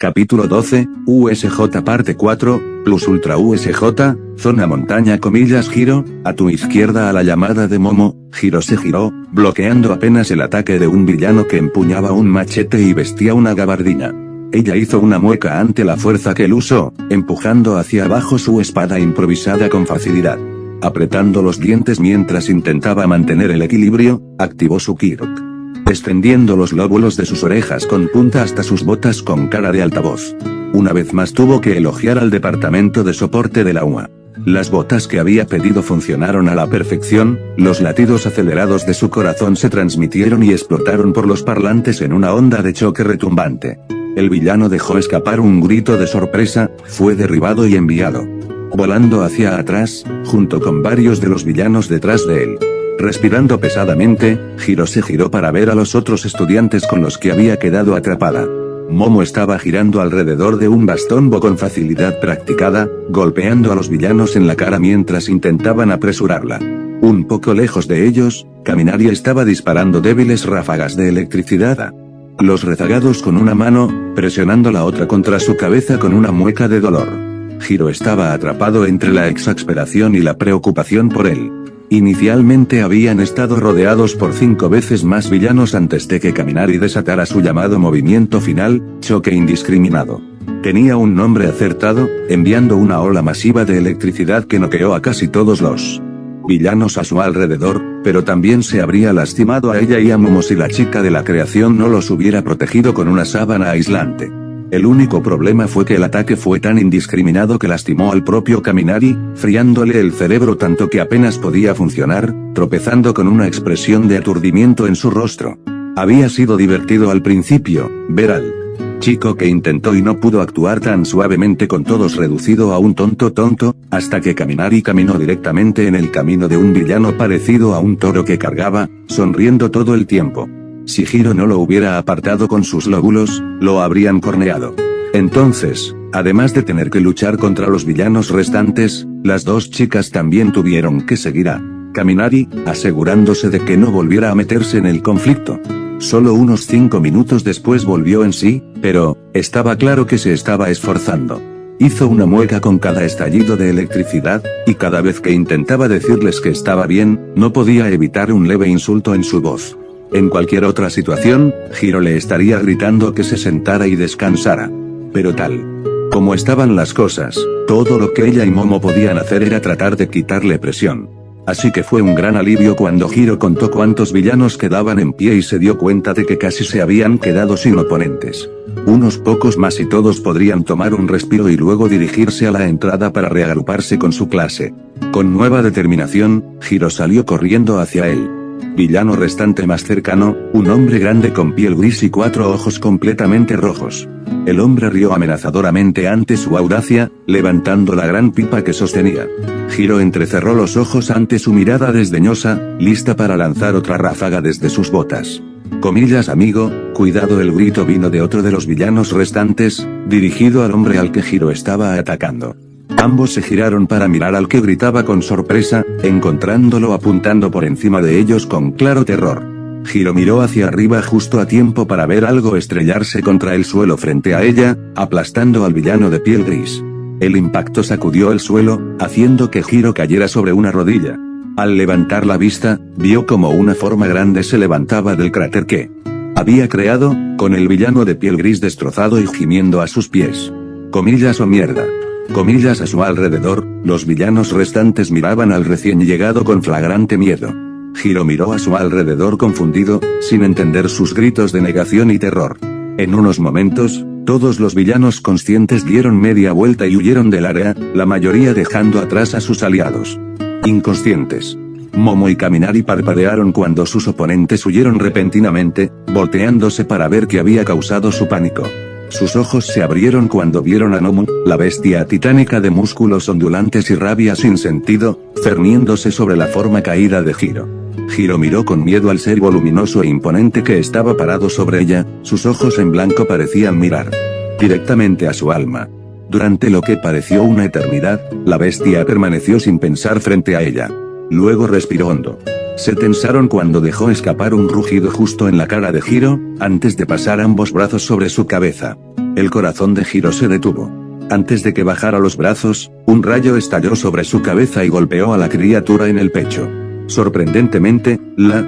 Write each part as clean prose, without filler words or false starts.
Capítulo 12, USJ Parte 4, Plus Ultra USJ, Zona Montaña Hiro, a tu izquierda a la llamada de Momo, Hiro se giró, bloqueando apenas el ataque de un villano que empuñaba un machete y vestía una gabardina. Ella hizo una mueca ante la fuerza que él usó, empujando hacia abajo su espada improvisada con facilidad. Apretando los dientes mientras intentaba mantener el equilibrio, activó su Kirok. Extendiendo los lóbulos de sus orejas con punta hasta sus botas con cara de altavoz. Una vez más tuvo que elogiar al departamento de soporte de la UA. Las botas que había pedido funcionaron a la perfección, los latidos acelerados de su corazón se transmitieron y explotaron por los parlantes en una onda de choque retumbante. El villano dejó escapar un grito de sorpresa, fue derribado y enviado volando hacia atrás, junto con varios de los villanos detrás de él. Respirando pesadamente, Hiro se giró para ver a los otros estudiantes con los que había quedado atrapada. Momo estaba girando alrededor de un bastón con facilidad practicada, golpeando a los villanos en la cara mientras intentaban apresurarla. Un poco lejos de ellos, Kaminari estaba disparando débiles ráfagas de electricidad a los rezagados con una mano, presionando la otra contra su cabeza con una mueca de dolor. Hiro estaba atrapado entre la exasperación y la preocupación por él. Inicialmente habían estado rodeados por 5 veces más villanos antes de que Kaminari desatara su llamado movimiento final, choque indiscriminado. Tenía un nombre acertado, enviando una ola masiva de electricidad que noqueó a casi todos los villanos a su alrededor, pero también se habría lastimado a ella y a Momo si la chica de la creación no los hubiera protegido con una sábana aislante. El único problema fue que el ataque fue tan indiscriminado que lastimó al propio Kaminari, friándole el cerebro tanto que apenas podía funcionar, tropezando con una expresión de aturdimiento en su rostro. Había sido divertido al principio, ver al chico que intentó y no pudo actuar tan suavemente con todos reducido a un tonto, hasta que Kaminari caminó directamente en el camino de un villano parecido a un toro que cargaba, sonriendo todo el tiempo. Si Hiro no lo hubiera apartado con sus lóbulos, lo habrían corneado. Entonces, además de tener que luchar contra los villanos restantes, las dos chicas también tuvieron que seguir a Kaminari, asegurándose de que no volviera a meterse en el conflicto. Solo unos 5 minutos después volvió en sí, pero, estaba claro que se estaba esforzando. Hizo una mueca con cada estallido de electricidad, y cada vez que intentaba decirles que estaba bien, no podía evitar un leve insulto en su voz. En cualquier otra situación, Hiro le estaría gritando que se sentara y descansara. Pero tal como estaban las cosas, todo lo que ella y Momo podían hacer era tratar de quitarle presión. Así que fue un gran alivio cuando Hiro contó cuántos villanos quedaban en pie y se dio cuenta de que casi se habían quedado sin oponentes. Unos pocos más y todos podrían tomar un respiro y luego dirigirse a la entrada para reagruparse con su clase. Con nueva determinación, Hiro salió corriendo hacia él. Villano restante más cercano, un hombre grande con piel gris y 4 ojos completamente rojos. El hombre rió amenazadoramente ante su audacia, levantando la gran pipa que sostenía. Hiro entrecerró los ojos ante su mirada desdeñosa, lista para lanzar otra ráfaga desde sus botas. Comillas amigo, cuidado, el grito vino de otro de los villanos restantes, dirigido al hombre al que Hiro estaba atacando. Ambos se giraron para mirar al que gritaba con sorpresa, encontrándolo apuntando por encima de ellos con claro terror. Hiro miró hacia arriba justo a tiempo para ver algo estrellarse contra el suelo frente a ella, aplastando al villano de piel gris. El impacto sacudió el suelo, haciendo que Hiro cayera sobre una rodilla. Al levantar la vista, vio como una forma grande se levantaba del cráter que había creado, con el villano de piel gris destrozado y gimiendo a sus pies. Comillas o mierda. Comillas a su alrededor, los villanos restantes miraban al recién llegado con flagrante miedo. Hiro miró a su alrededor confundido, sin entender sus gritos de negación y terror. En unos momentos, todos los villanos conscientes dieron media vuelta y huyeron del área, la mayoría dejando atrás a sus aliados. Inconscientes. Momo y Kaminari parpadearon cuando sus oponentes huyeron repentinamente, volteándose para ver qué había causado su pánico. Sus ojos se abrieron cuando vieron a Nomu, la bestia titánica de músculos ondulantes y rabia sin sentido, cerniéndose sobre la forma caída de Hiro. Hiro miró con miedo al ser voluminoso e imponente que estaba parado sobre ella, sus ojos en blanco parecían mirar directamente a su alma. Durante lo que pareció una eternidad, la bestia permaneció sin pensar frente a ella. Luego respiró hondo. Se tensaron cuando dejó escapar un rugido justo en la cara de Hiro, antes de pasar ambos brazos sobre su cabeza. El corazón de Hiro se detuvo. Antes de que bajara los brazos, un rayo estalló sobre su cabeza y golpeó a la criatura en el pecho. Sorprendentemente, la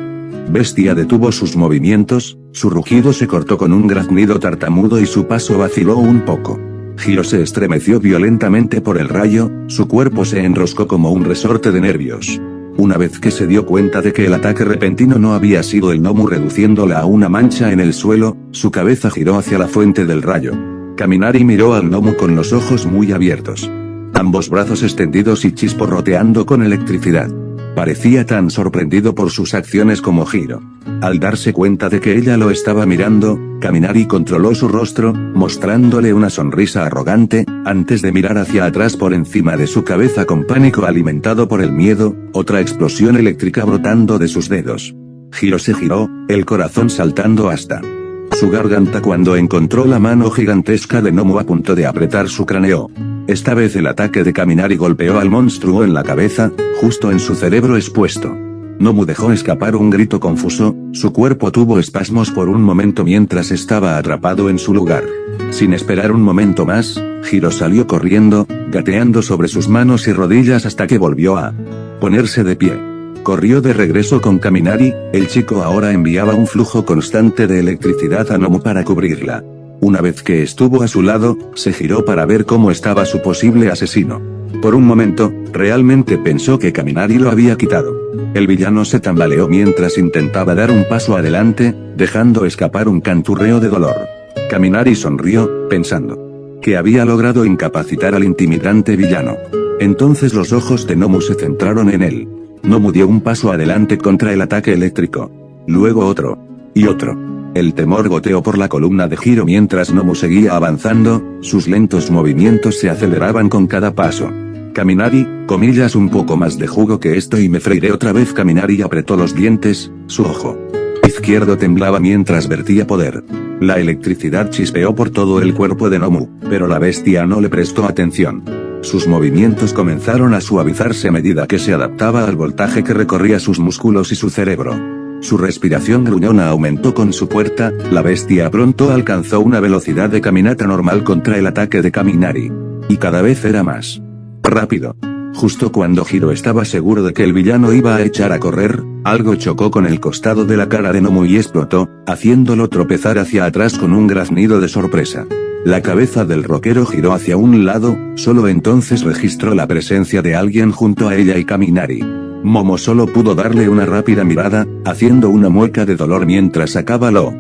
bestia detuvo sus movimientos, su rugido se cortó con un graznido tartamudo y su paso vaciló un poco. Hiro se estremeció violentamente por el rayo, su cuerpo se enroscó como un resorte de nervios. Una vez que se dio cuenta de que el ataque repentino no había sido el gnomu reduciéndola a una mancha en el suelo, su cabeza giró hacia la fuente del rayo. Kaminari miró al gnomu con los ojos muy abiertos. Ambos brazos extendidos y chisporroteando con electricidad. Parecía tan sorprendido por sus acciones como Hiro. Al darse cuenta de que ella lo estaba mirando, Kaminari controló su rostro, mostrándole una sonrisa arrogante, antes de mirar hacia atrás por encima de su cabeza con pánico alimentado por el miedo, otra explosión eléctrica brotando de sus dedos. Hiro se giró, el corazón saltando hasta su garganta cuando encontró la mano gigantesca de Nomu a punto de apretar su cráneo. Esta vez el ataque de Kaminari golpeó al monstruo en la cabeza, justo en su cerebro expuesto. Nomu dejó escapar un grito confuso, su cuerpo tuvo espasmos por un momento mientras estaba atrapado en su lugar. Sin esperar un momento más, Hiro salió corriendo, gateando sobre sus manos y rodillas hasta que volvió a ponerse de pie. Corrió de regreso con Kaminari, el chico ahora enviaba un flujo constante de electricidad a Nomu para cubrirla. Una vez que estuvo a su lado, se giró para ver cómo estaba su posible asesino. Por un momento, realmente pensó que Kaminari lo había quitado. El villano se tambaleó mientras intentaba dar un paso adelante, dejando escapar un canturreo de dolor. Kaminari sonrió, pensando que había logrado incapacitar al intimidante villano. Entonces los ojos de Nomu se centraron en él. Nomu dio un paso adelante contra el ataque eléctrico. Luego otro. Y otro. El temor goteó por la columna de Hiro mientras Nomu seguía avanzando, sus lentos movimientos se aceleraban con cada paso. Kaminari, comillas un poco más de jugo que esto y me freiré otra vez. Kaminari apretó los dientes, su ojo izquierdo temblaba mientras vertía poder. La electricidad chispeó por todo el cuerpo de Nomu, pero la bestia no le prestó atención. Sus movimientos comenzaron a suavizarse a medida que se adaptaba al voltaje que recorría sus músculos y su cerebro. Su respiración gruñona aumentó con su fuerza, la bestia pronto alcanzó una velocidad de caminata normal contra el ataque de Kaminari. Y cada vez era más rápido. Justo cuando Hiro estaba seguro de que el villano iba a echar a correr, algo chocó con el costado de la cara de Nomu y explotó, haciéndolo tropezar hacia atrás con un graznido de sorpresa. La cabeza del rockero giró hacia un lado, solo entonces registró la presencia de alguien junto a ella y Kaminari. Momo solo pudo darle una rápida mirada, haciendo una mueca de dolor mientras sacaba lo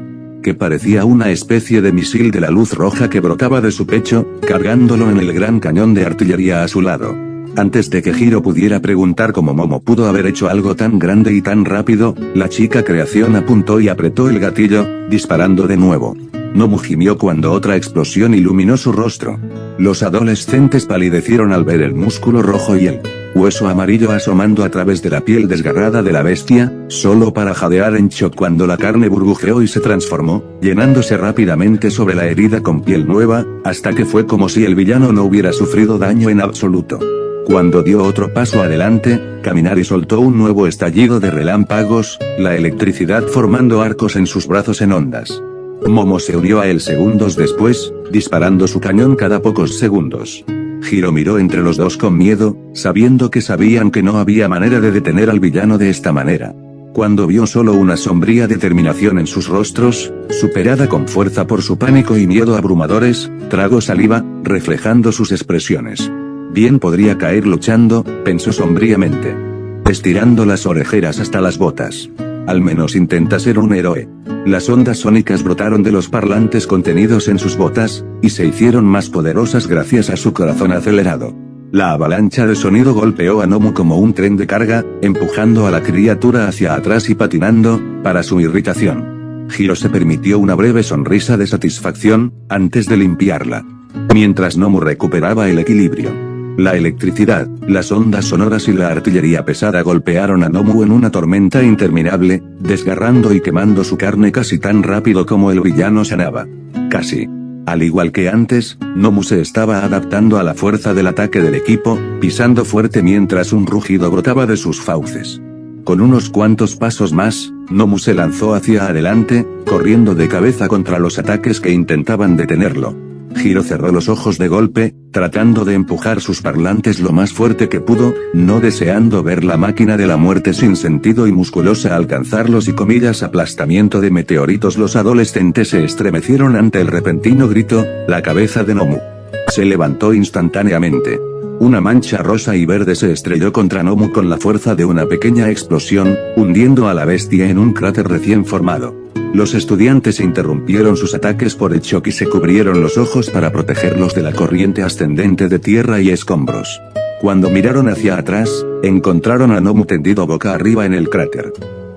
que parecía una especie de misil de la luz roja que brotaba de su pecho, cargándolo en el gran cañón de artillería a su lado. Antes de que Hiro pudiera preguntar cómo Momo pudo haber hecho algo tan grande y tan rápido, la chica creación apuntó y apretó el gatillo, disparando de nuevo. Nomu gimió cuando otra explosión iluminó su rostro. Los adolescentes palidecieron al ver el músculo rojo y el hueso amarillo asomando a través de la piel desgarrada de la bestia, solo para jadear en shock cuando la carne burbujeó y se transformó, llenándose rápidamente sobre la herida con piel nueva, hasta que fue como si el villano no hubiera sufrido daño en absoluto. Cuando dio otro paso adelante, Kaminari soltó un nuevo estallido de relámpagos, la electricidad formando arcos en sus brazos en ondas. Momo se unió a él segundos después, disparando su cañón cada pocos segundos. Hiro miró entre los dos con miedo, sabiendo que sabían que no había manera de detener al villano de esta manera. Cuando vio solo una sombría determinación en sus rostros, superada con fuerza por su pánico y miedo abrumadores, tragó saliva, reflejando sus expresiones. Bien podría caer luchando, pensó sombríamente. Estirando las orejeras hasta las botas. Al menos intenta ser un héroe. Las ondas sónicas brotaron de los parlantes contenidos en sus botas, y se hicieron más poderosas gracias a su corazón acelerado. La avalancha de sonido golpeó a Nomu como un tren de carga, empujando a la criatura hacia atrás y patinando, para su irritación. Hiro se permitió una breve sonrisa de satisfacción, antes de limpiarla. Mientras Nomu recuperaba el equilibrio. La electricidad, las ondas sonoras y la artillería pesada golpearon a Nomu en una tormenta interminable, desgarrando y quemando su carne casi tan rápido como el villano sanaba. Casi. Al igual que antes, Nomu se estaba adaptando a la fuerza del ataque del equipo, pisando fuerte mientras un rugido brotaba de sus fauces. Con unos cuantos pasos más, Nomu se lanzó hacia adelante, corriendo de cabeza contra los ataques que intentaban detenerlo. Hiro cerró los ojos de golpe, tratando de empujar sus parlantes lo más fuerte que pudo, no deseando ver la máquina de la muerte sin sentido y musculosa alcanzar los y comillas aplastamiento de meteoritos. Los adolescentes se estremecieron ante el repentino grito, la cabeza de Nomu se levantó instantáneamente. Una mancha rosa y verde se estrelló contra Nomu con la fuerza de una pequeña explosión, hundiendo a la bestia en un cráter recién formado. Los estudiantes interrumpieron sus ataques por el shock y se cubrieron los ojos para protegerlos de la corriente ascendente de tierra y escombros. Cuando miraron hacia atrás, encontraron a Nomu tendido boca arriba en el cráter,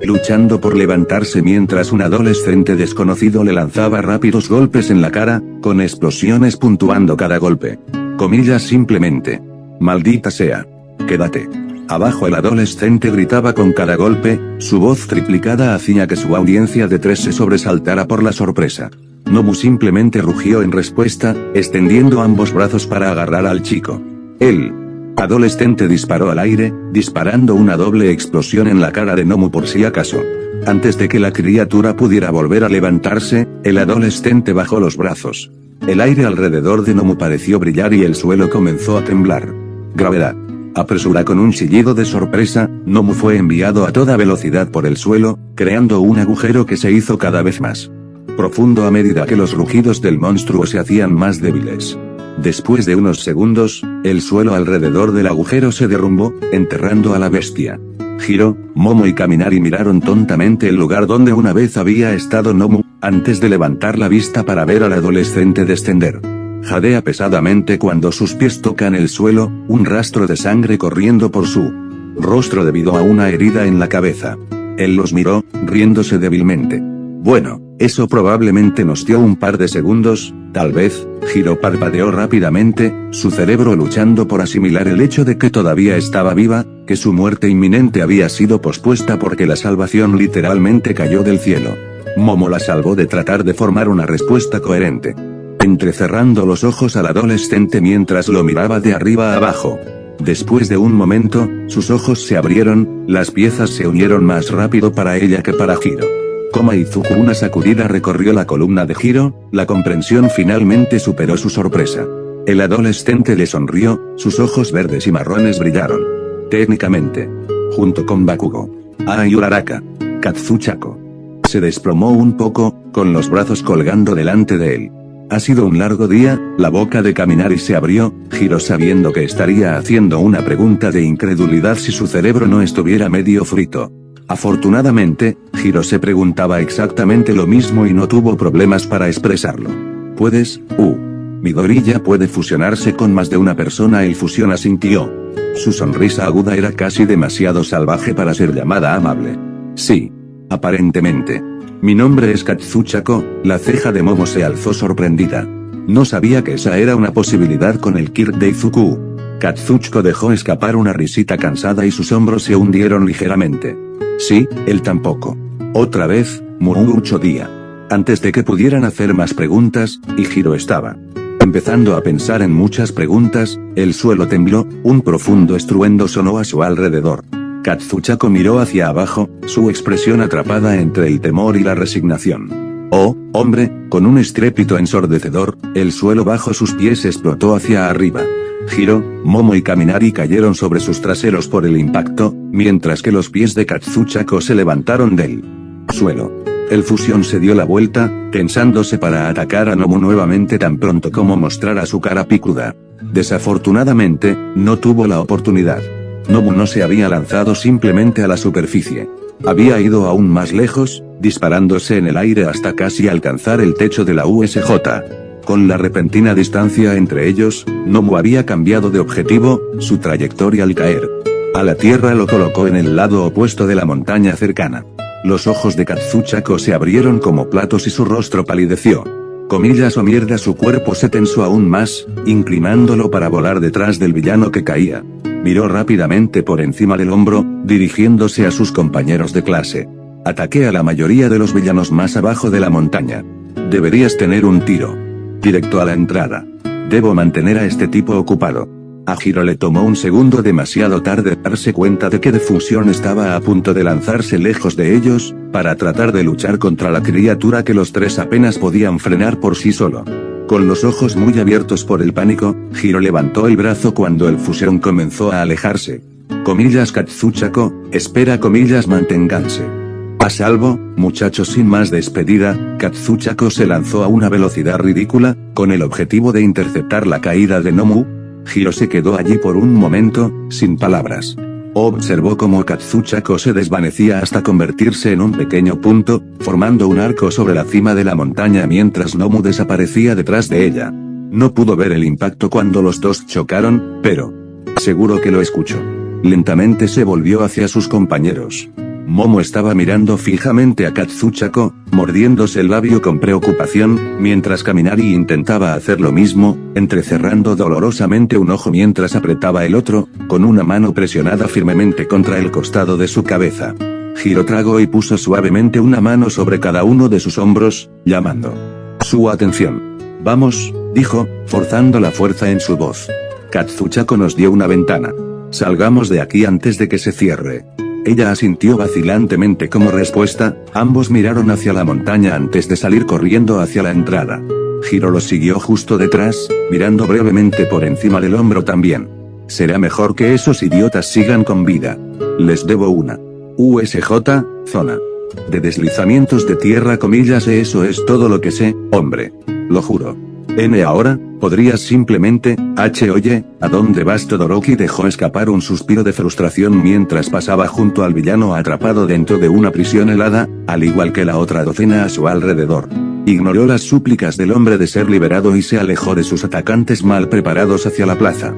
luchando por levantarse mientras un adolescente desconocido le lanzaba rápidos golpes en la cara, con explosiones puntuando cada golpe. Comillas simplemente. Maldita sea. Quédate abajo. El adolescente gritaba con cada golpe, su voz triplicada hacía que su audiencia de 3 se sobresaltara por la sorpresa. Nomu simplemente rugió en respuesta, extendiendo ambos brazos para agarrar al chico. El adolescente disparó al aire, disparando una doble explosión en la cara de Nomu por si acaso. Antes de que la criatura pudiera volver a levantarse, el adolescente bajó los brazos. El aire alrededor de Nomu pareció brillar y el suelo comenzó a temblar. Gravedad. Apresura. Con un chillido de sorpresa, Nomu fue enviado a toda velocidad por el suelo, creando un agujero que se hizo cada vez más profundo a medida que los rugidos del monstruo se hacían más débiles. Después de unos segundos, el suelo alrededor del agujero se derrumbó, enterrando a la bestia. Hiro, Momo y Kaminari miraron tontamente el lugar donde una vez había estado Nomu, antes de levantar la vista para ver al adolescente descender. Jadea pesadamente cuando sus pies tocan el suelo, un rastro de sangre corriendo por su rostro debido a una herida en la cabeza. Él los miró, riéndose débilmente. Bueno, eso probablemente nos dio un par de segundos, tal vez. Hiro parpadeó rápidamente, su cerebro luchando por asimilar el hecho de que todavía estaba viva, que su muerte inminente había sido pospuesta porque la salvación literalmente cayó del cielo. Momo la salvó de tratar de formar una respuesta coherente, entrecerrando los ojos al adolescente mientras lo miraba de arriba a abajo. Después de un momento, sus ojos se abrieron, las piezas se unieron más rápido para ella que para Hiro. Koma Izuku. Una sacudida recorrió la columna de Hiro, la comprensión finalmente superó su sorpresa. El adolescente le sonrió, sus ojos verdes y marrones brillaron. Técnicamente. Junto con Bakugo, Ai y Uraraka, Katsuchako se desplomó un poco, con los brazos colgando delante de él. Ha sido un largo día. La boca de Kaminari se abrió, Hiro sabiendo que estaría haciendo una pregunta de incredulidad si su cerebro no estuviera medio frito. Afortunadamente, Hiro se preguntaba exactamente lo mismo y no tuvo problemas para expresarlo. ¿Puedes? Midori ya puede fusionarse con más de una persona. Él fusiona, sintió. Su sonrisa aguda era casi demasiado salvaje para ser llamada amable. Sí. Aparentemente. Mi nombre es Katsuchako. La ceja de Momo se alzó sorprendida. No sabía que esa era una posibilidad con el Kirk de Izuku. Katsuchiko dejó escapar una risita cansada y sus hombros se hundieron ligeramente. Sí, él tampoco. Otra vez, mucho día. Antes de que pudieran hacer más preguntas, y Hiro estaba empezando a pensar en muchas preguntas, el suelo tembló, un profundo estruendo sonó a su alrededor. Katsuchako miró hacia abajo, su expresión atrapada entre el temor y la resignación. Oh, hombre, con un estrépito ensordecedor, el suelo bajo sus pies explotó hacia arriba. Hiro, Momo y Kaminari cayeron sobre sus traseros por el impacto, mientras que los pies de Katsuchako se levantaron del suelo. El fusión se dio la vuelta, tensándose para atacar a Nomu nuevamente tan pronto como mostrara su cara picuda. Desafortunadamente, no tuvo la oportunidad. Nomu no se había lanzado simplemente a la superficie. Había ido aún más lejos, disparándose en el aire hasta casi alcanzar el techo de la USJ. Con la repentina distancia entre ellos, Nomu había cambiado de objetivo, su trayectoria al caer a la tierra lo colocó en el lado opuesto de la montaña cercana. Los ojos de Katsuchako se abrieron como platos y su rostro palideció. Comillas o mierda, su cuerpo se tensó aún más, inclinándolo para volar detrás del villano que caía. Miró rápidamente por encima del hombro, dirigiéndose a sus compañeros de clase. Ataqué a la mayoría de los villanos más abajo de la montaña. Deberías tener un tiro directo a la entrada. Debo mantener a este tipo ocupado. A Hiro le tomó un segundo demasiado tarde darse cuenta de que The Fusion estaba a punto de lanzarse lejos de ellos, para tratar de luchar contra la criatura que los tres apenas podían frenar por sí solo. Con los ojos muy abiertos por el pánico, Hiro levantó el brazo cuando el fusión comenzó a alejarse. Comillas Katsuchako, espera comillas manténganse a salvo, muchachos. Sin más despedida, Katsuchako se lanzó a una velocidad ridícula, con el objetivo de interceptar la caída de Nomu. Hiro se quedó allí por un momento, sin palabras. Observó cómo Katsuchako se desvanecía hasta convertirse en un pequeño punto, formando un arco sobre la cima de la montaña mientras Nomu desaparecía detrás de ella. No pudo ver el impacto cuando los dos chocaron, pero seguro que lo escuchó. Lentamente se volvió hacia sus compañeros. Momo estaba mirando fijamente a Katsuchako, mordiéndose el labio con preocupación, mientras Kaminari intentaba hacer lo mismo, entrecerrando dolorosamente un ojo mientras apretaba el otro, con una mano presionada firmemente contra el costado de su cabeza. Hiro tragó y puso suavemente una mano sobre cada uno de sus hombros, llamando su atención. Vamos, dijo, forzando la fuerza en su voz. Katsuchako nos dio una ventana. Salgamos de aquí antes de que se cierre. Ella asintió vacilantemente como respuesta. Ambos miraron hacia la montaña antes de salir corriendo hacia la entrada. Hiro los siguió justo detrás, mirando brevemente por encima del hombro también. Será mejor que esos idiotas sigan con vida. Les debo una USJ, zona de deslizamientos de tierra comillas. Eso es todo lo que sé, hombre. Lo juro. Ahora, ¿podrías simplemente, oye, ¿a dónde vas? Todoroki dejó escapar un suspiro de frustración mientras pasaba junto al villano atrapado dentro de una prisión helada, al igual que la otra docena a su alrededor. Ignoró las súplicas del hombre de ser liberado y se alejó de sus atacantes mal preparados hacia la plaza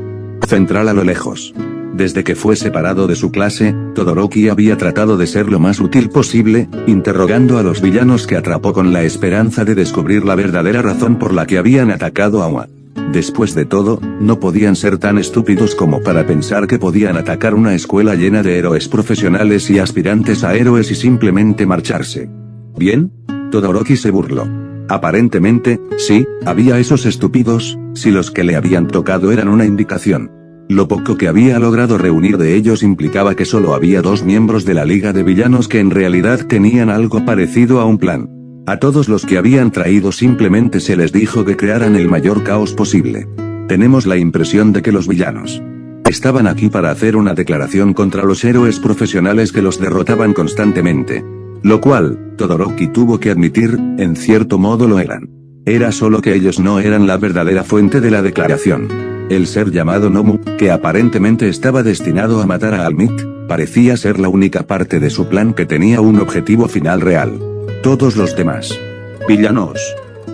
central a lo lejos. Desde que fue separado de su clase, Todoroki había tratado de ser lo más útil posible, interrogando a los villanos que atrapó con la esperanza de descubrir la verdadera razón por la que habían atacado a Oa. Después de todo, no podían ser tan estúpidos como para pensar que podían atacar una escuela llena de héroes profesionales y aspirantes a héroes y simplemente marcharse. ¿Bien? Todoroki se burló. Aparentemente, sí, había esos estúpidos, si los que le habían tocado eran una indicación. Lo poco que había logrado reunir de ellos implicaba que solo había 2 miembros de la Liga de Villanos que en realidad tenían algo parecido a un plan. A todos los que habían traído simplemente se les dijo que crearan el mayor caos posible. Tenemos la impresión de que los villanos estaban aquí para hacer una declaración contra los héroes profesionales que los derrotaban constantemente. Lo cual, Todoroki tuvo que admitir, en cierto modo lo eran. Era solo que ellos no eran la verdadera fuente de la declaración. El ser llamado Nomu, que aparentemente estaba destinado a matar a All-Might, parecía ser la única parte de su plan que tenía un objetivo final real. Todos los demás villanos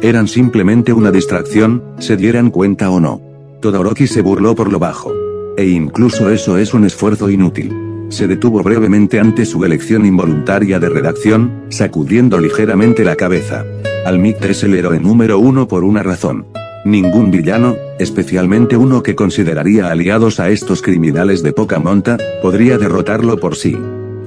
eran simplemente una distracción, se dieran cuenta o no. Todoroki se burló por lo bajo. E incluso eso es un esfuerzo inútil. Se detuvo brevemente ante su elección involuntaria de redacción, sacudiendo ligeramente la cabeza. All-Might es el héroe número 1 por una razón. Ningún villano, especialmente uno que consideraría aliados a estos criminales de poca monta, podría derrotarlo por sí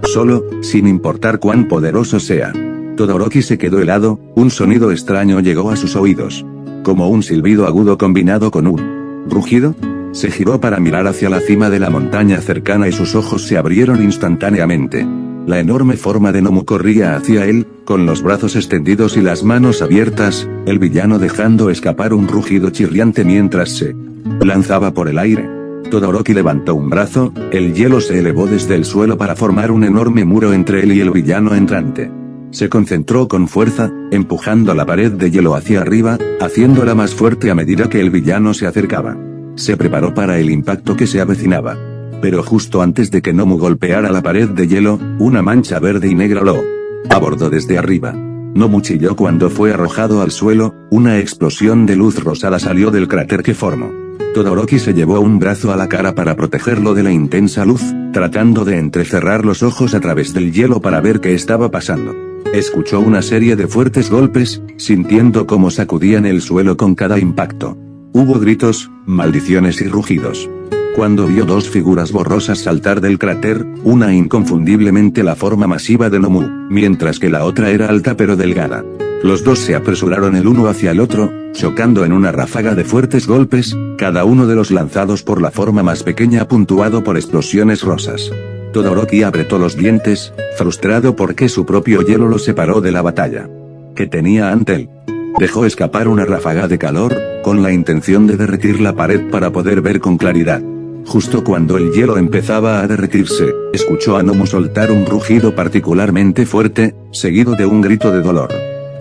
solo, sin importar cuán poderoso sea. Todoroki se quedó helado, un sonido extraño llegó a sus oídos. Como un silbido agudo combinado con un rugido. Se giró para mirar hacia la cima de la montaña cercana y sus ojos se abrieron instantáneamente. La enorme forma de Nomu corría hacia él, con los brazos extendidos y las manos abiertas, el villano dejando escapar un rugido chirriante mientras se lanzaba por el aire. Todoroki levantó un brazo, el hielo se elevó desde el suelo para formar un enorme muro entre él y el villano entrante. Se concentró con fuerza, empujando la pared de hielo hacia arriba, haciéndola más fuerte a medida que el villano se acercaba. Se preparó para el impacto que se avecinaba. Pero justo antes de que Nomu golpeara la pared de hielo, una mancha verde y negra lo abordó desde arriba. Nomu chilló cuando fue arrojado al suelo, una explosión de luz rosada salió del cráter que formó. Todoroki se llevó un brazo a la cara para protegerlo de la intensa luz, tratando de entrecerrar los ojos a través del hielo para ver qué estaba pasando. Escuchó una serie de fuertes golpes, sintiendo cómo sacudían el suelo con cada impacto. Hubo gritos, maldiciones y rugidos. Cuando vio 2 figuras borrosas saltar del cráter, una inconfundiblemente la forma masiva de Nomu, mientras que la otra era alta pero delgada. Los dos se apresuraron el uno hacia el otro, chocando en una ráfaga de fuertes golpes, cada uno de los lanzados por la forma más pequeña puntuado por explosiones rosas. Todoroki apretó los dientes, frustrado porque su propio hielo lo separó de la batalla que tenía ante él. Dejó escapar una ráfaga de calor, con la intención de derretir la pared para poder ver con claridad. Justo cuando el hielo empezaba a derretirse, escuchó a Nomu soltar un rugido particularmente fuerte, seguido de un grito de dolor.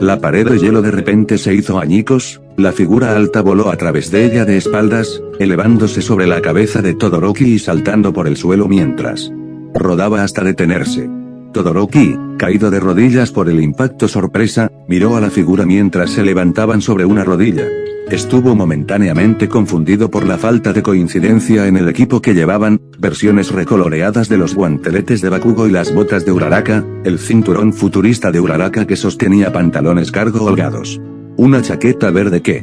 La pared de hielo de repente se hizo añicos, la figura alta voló a través de ella de espaldas, elevándose sobre la cabeza de Todoroki y saltando por el suelo mientras rodaba hasta detenerse. Todoroki, caído de rodillas por el impacto sorpresa, miró a la figura mientras se levantaban sobre una rodilla. Estuvo momentáneamente confundido por la falta de coincidencia en el equipo que llevaban, versiones recoloreadas de los guanteletes de Bakugo y las botas de Uraraka, el cinturón futurista de Uraraka que sostenía pantalones cargo holgados. Una chaqueta verde que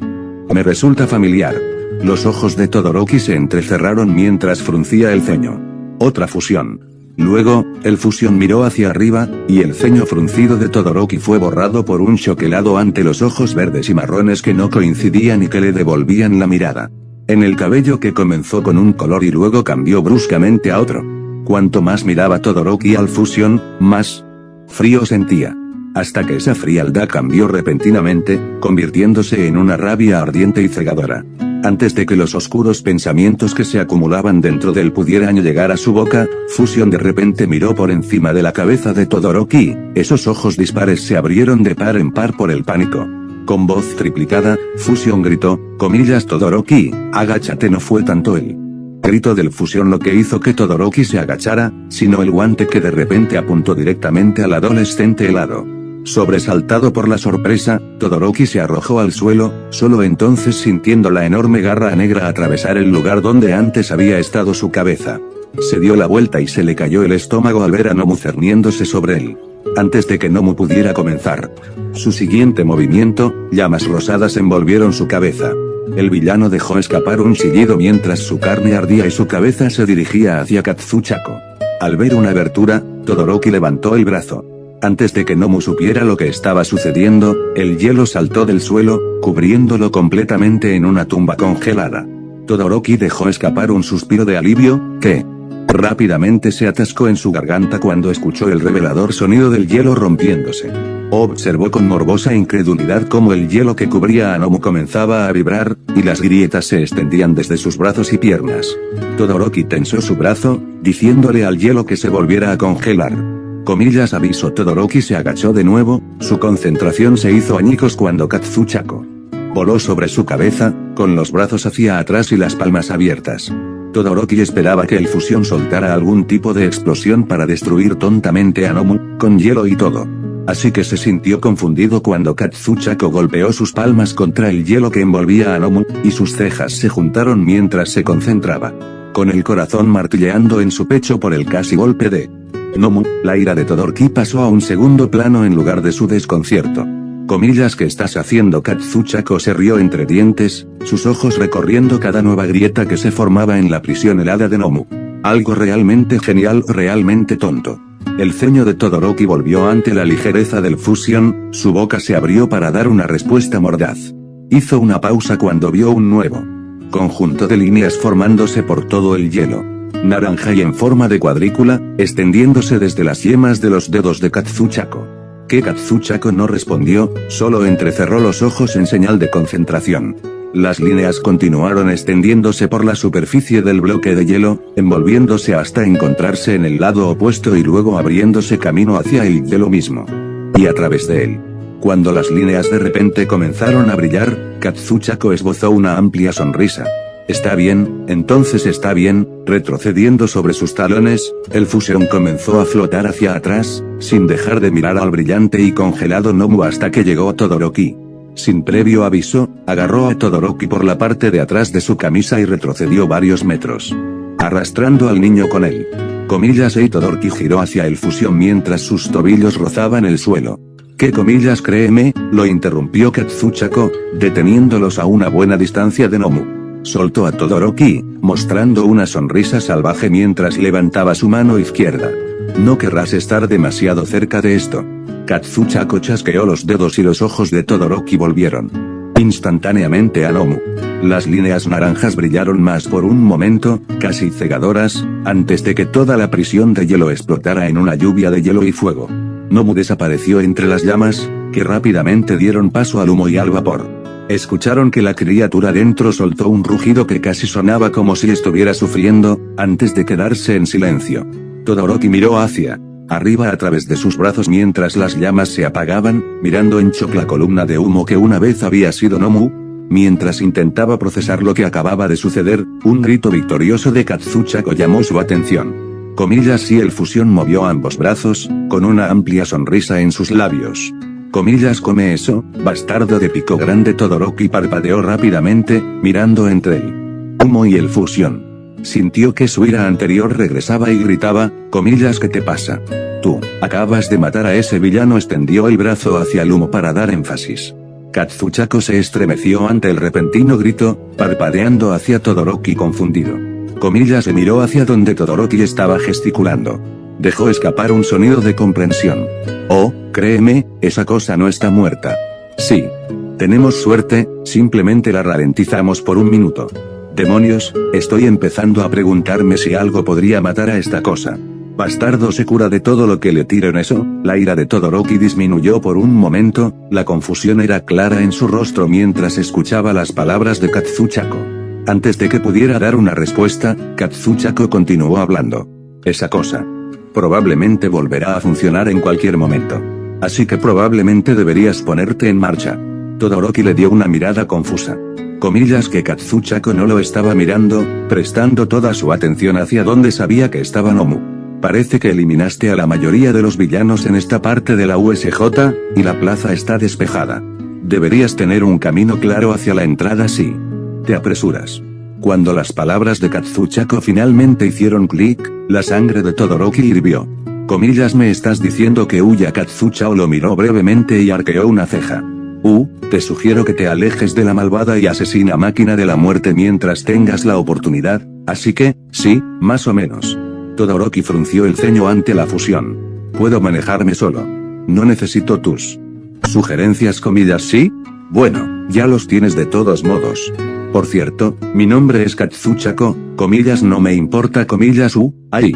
me resulta familiar. Los ojos de Todoroki se entrecerraron mientras fruncía el ceño. Otra fusión. Luego, el fusión miró hacia arriba, y el ceño fruncido de Todoroki fue borrado por un shock helado ante los ojos verdes y marrones que no coincidían y que le devolvían la mirada. En el cabello que comenzó con un color y luego cambió bruscamente a otro. Cuanto más miraba Todoroki al fusión, más frío sentía. Hasta que esa frialdad cambió repentinamente, convirtiéndose en una rabia ardiente y cegadora. Antes de que los oscuros pensamientos que se acumulaban dentro de él pudieran llegar a su boca, Fusion de repente miró por encima de la cabeza de Todoroki, esos ojos dispares se abrieron de par en par por el pánico. Con voz triplicada, Fusion gritó, Todoroki, agáchate. No fue tanto el grito del Fusion lo que hizo que Todoroki se agachara, sino el guante que de repente apuntó directamente al adolescente helado. Sobresaltado por la sorpresa, Todoroki se arrojó al suelo, solo entonces sintiendo la enorme garra negra atravesar el lugar donde antes había estado su cabeza. Se dio la vuelta y se le cayó el estómago al ver a Nomu cerniéndose sobre él. Antes de que Nomu pudiera comenzar su siguiente movimiento, llamas rosadas envolvieron su cabeza. El villano dejó escapar un chillido mientras su carne ardía y su cabeza se dirigía hacia Katsuchako. Al ver una abertura, Todoroki levantó el brazo. Antes de que Nomu supiera lo que estaba sucediendo, el hielo saltó del suelo, cubriéndolo completamente en una tumba congelada. Todoroki dejó escapar un suspiro de alivio, que rápidamente se atascó en su garganta cuando escuchó el revelador sonido del hielo rompiéndose. Observó con morbosa incredulidad cómo el hielo que cubría a Nomu comenzaba a vibrar, y las grietas se extendían desde sus brazos y piernas. Todoroki tensó su brazo, diciéndole al hielo que se volviera a congelar. Aviso. Todoroki se agachó de nuevo, su concentración se hizo añicos cuando Katsuchako voló sobre su cabeza, con los brazos hacia atrás y las palmas abiertas. Todoroki esperaba que el fusión soltara algún tipo de explosión para destruir tontamente a Nomu, con hielo y todo. Así que se sintió confundido cuando Katsuchako golpeó sus palmas contra el hielo que envolvía a Nomu, y sus cejas se juntaron mientras se concentraba. Con el corazón martilleando en su pecho por el casi golpe de Nomu, la ira de Todoroki pasó a un segundo plano en lugar de su desconcierto. ¿Qué estás haciendo? Katsuchako se rió entre dientes, sus ojos recorriendo cada nueva grieta que se formaba en la prisión helada de Nomu. Algo realmente genial o realmente tonto. El ceño de Todoroki volvió ante la ligereza del fusión, su boca se abrió para dar una respuesta mordaz. Hizo una pausa cuando vio un nuevo conjunto de líneas formándose por todo el hielo. Naranja y en forma de cuadrícula, extendiéndose desde las yemas de los dedos de Katsuchako. Katsuchako no respondió, solo entrecerró los ojos en señal de concentración. Las líneas continuaron extendiéndose por la superficie del bloque de hielo, envolviéndose hasta encontrarse en el lado opuesto y luego abriéndose camino hacia el hielo mismo. Y a través de él. Cuando las líneas de repente comenzaron a brillar, Katsuchako esbozó una amplia sonrisa. Está bien, entonces está bien. Retrocediendo sobre sus talones, el fusión comenzó a flotar hacia atrás, sin dejar de mirar al brillante y congelado Nomu hasta que llegó Todoroki. Sin previo aviso, agarró a Todoroki por la parte de atrás de su camisa y retrocedió varios metros, arrastrando al niño con él. Y Todoroki giró hacia el fusión mientras sus tobillos rozaban el suelo. Créeme, lo interrumpió Katsuchako, deteniéndolos a una buena distancia de Nomu. Soltó a Todoroki, mostrando una sonrisa salvaje mientras levantaba su mano izquierda. No querrás estar demasiado cerca de esto. Katsuchako chasqueó los dedos y los ojos de Todoroki volvieron instantáneamente a Nomu. Las líneas naranjas brillaron más por un momento, casi cegadoras, antes de que toda la prisión de hielo explotara en una lluvia de hielo y fuego. Nomu desapareció entre las llamas, que rápidamente dieron paso al humo y al vapor. Escucharon que la criatura dentro soltó un rugido que casi sonaba como si estuviera sufriendo, antes de quedarse en silencio. Todoroki miró hacia arriba a través de sus brazos mientras las llamas se apagaban, mirando en shock la columna de humo que una vez había sido Nomu. Mientras intentaba procesar lo que acababa de suceder, un grito victorioso de Katsuchako llamó su atención. Comillas y el fusión movió ambos brazos, con una amplia sonrisa en sus labios. Comillas, come eso, bastardo de pico grande. Todoroki parpadeó rápidamente, mirando entre el humo y el fusión. Sintió que su ira anterior regresaba y gritaba, comillas, ¿qué te pasa? Tú, acabas de matar a ese villano. Extendió el brazo hacia el humo para dar énfasis. Katsuchako se estremeció ante el repentino grito, parpadeando hacia Todoroki confundido. Comillas se miró hacia donde Todoroki estaba gesticulando. Dejó escapar un sonido de comprensión. Oh, créeme, esa cosa no está muerta. Sí. Tenemos suerte, simplemente la ralentizamos por un minuto. Demonios, estoy empezando a preguntarme si algo podría matar a esta cosa. Bastardo se cura de todo lo que le tiren eso. La ira de Todoroki disminuyó por un momento, la confusión era clara en su rostro mientras escuchaba las palabras de Katsuchako. Antes de que pudiera dar una respuesta, Katsuchako continuó hablando. Esa cosa probablemente volverá a funcionar en cualquier momento. Así que probablemente deberías ponerte en marcha. Todoroki le dio una mirada confusa. Comillas que Katsuchako no lo estaba mirando, prestando toda su atención hacia donde sabía que estaba Nomu. Parece que eliminaste a la mayoría de los villanos en esta parte de la USJ, y la plaza está despejada. Deberías tener un camino claro hacia la entrada si te apresuras. Cuando las palabras de Katsuchako finalmente hicieron clic, la sangre de Todoroki hirvió. Comillas, ¿me estás diciendo que huya? Katsuchako lo miró brevemente y arqueó una ceja. Te sugiero que te alejes de la malvada y asesina máquina de la muerte mientras tengas la oportunidad, así que, sí, más o menos. Todoroki frunció el ceño ante la fusión. Puedo manejarme solo. No necesito tus sugerencias. Comillas, ¿sí? Bueno, ya los tienes de todos modos. Por cierto, mi nombre es Katsuchako, comillas, no me importa, comillas, ahí.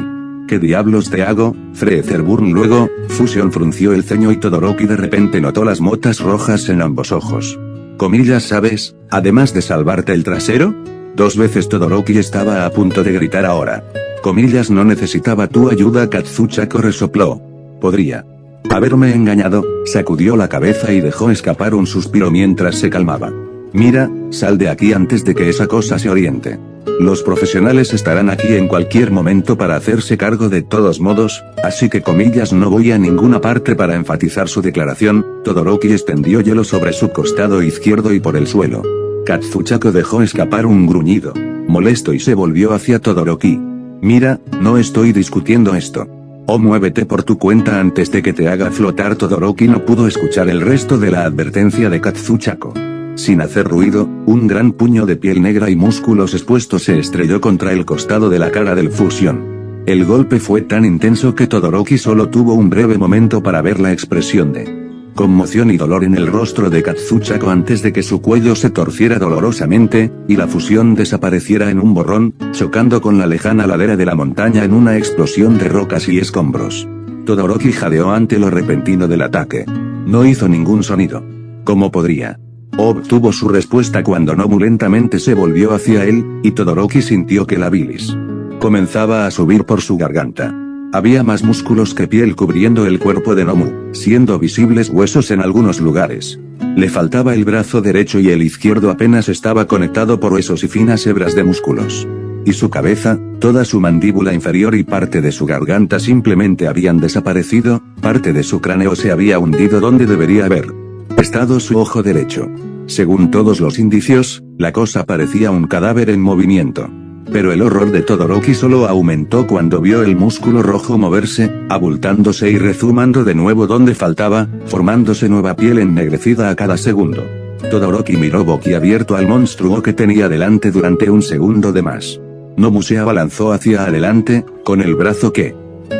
¿Qué diablos te hago, Freezerburn? Luego, Fusion frunció el ceño y Todoroki de repente notó las motas rojas en ambos ojos. Comillas, ¿sabes? Además de salvarte el trasero. 2 veces Todoroki estaba a punto de gritar ahora. Comillas, no necesitaba tu ayuda. Katsuchako resopló. Podría haberme engañado, sacudió la cabeza y dejó escapar un suspiro mientras se calmaba. Mira, sal de aquí antes de que esa cosa se oriente. Los profesionales estarán aquí en cualquier momento para hacerse cargo de todos modos, así que comillas, no voy a ninguna parte. Para enfatizar su declaración, Todoroki extendió hielo sobre su costado izquierdo y por el suelo. Katsuchako dejó escapar un gruñido molesto y se volvió hacia Todoroki. Mira, no estoy discutiendo esto. Muévete por tu cuenta antes de que te haga flotar. Todoroki no pudo escuchar el resto de la advertencia de Katsuchako. Sin hacer ruido, un gran puño de piel negra y músculos expuestos se estrelló contra el costado de la cara del Fusión. El golpe fue tan intenso que Todoroki solo tuvo un breve momento para ver la expresión de conmoción y dolor en el rostro de Katsuchako antes de que su cuello se torciera dolorosamente, y la fusión desapareciera en un borrón, chocando con la lejana ladera de la montaña en una explosión de rocas y escombros. Todoroki jadeó ante lo repentino del ataque. No hizo ningún sonido. ¿Cómo podría? Obtuvo su respuesta cuando Nomu lentamente se volvió hacia él, y Todoroki sintió que la bilis comenzaba a subir por su garganta. Había más músculos que piel cubriendo el cuerpo de Nomu, siendo visibles huesos en algunos lugares. Le faltaba el brazo derecho y el izquierdo apenas estaba conectado por huesos y finas hebras de músculos. Y su cabeza, toda su mandíbula inferior y parte de su garganta simplemente habían desaparecido, parte de su cráneo se había hundido donde debería haber estado su ojo derecho. Según todos los indicios, la cosa parecía un cadáver en movimiento. Pero el horror de Todoroki solo aumentó cuando vio el músculo rojo moverse, abultándose y rezumando de nuevo donde faltaba, formándose nueva piel ennegrecida a cada segundo. Todoroki miró boquiabierto al monstruo que tenía delante durante un segundo de más. Nomu se abalanzó hacia adelante, con el brazo que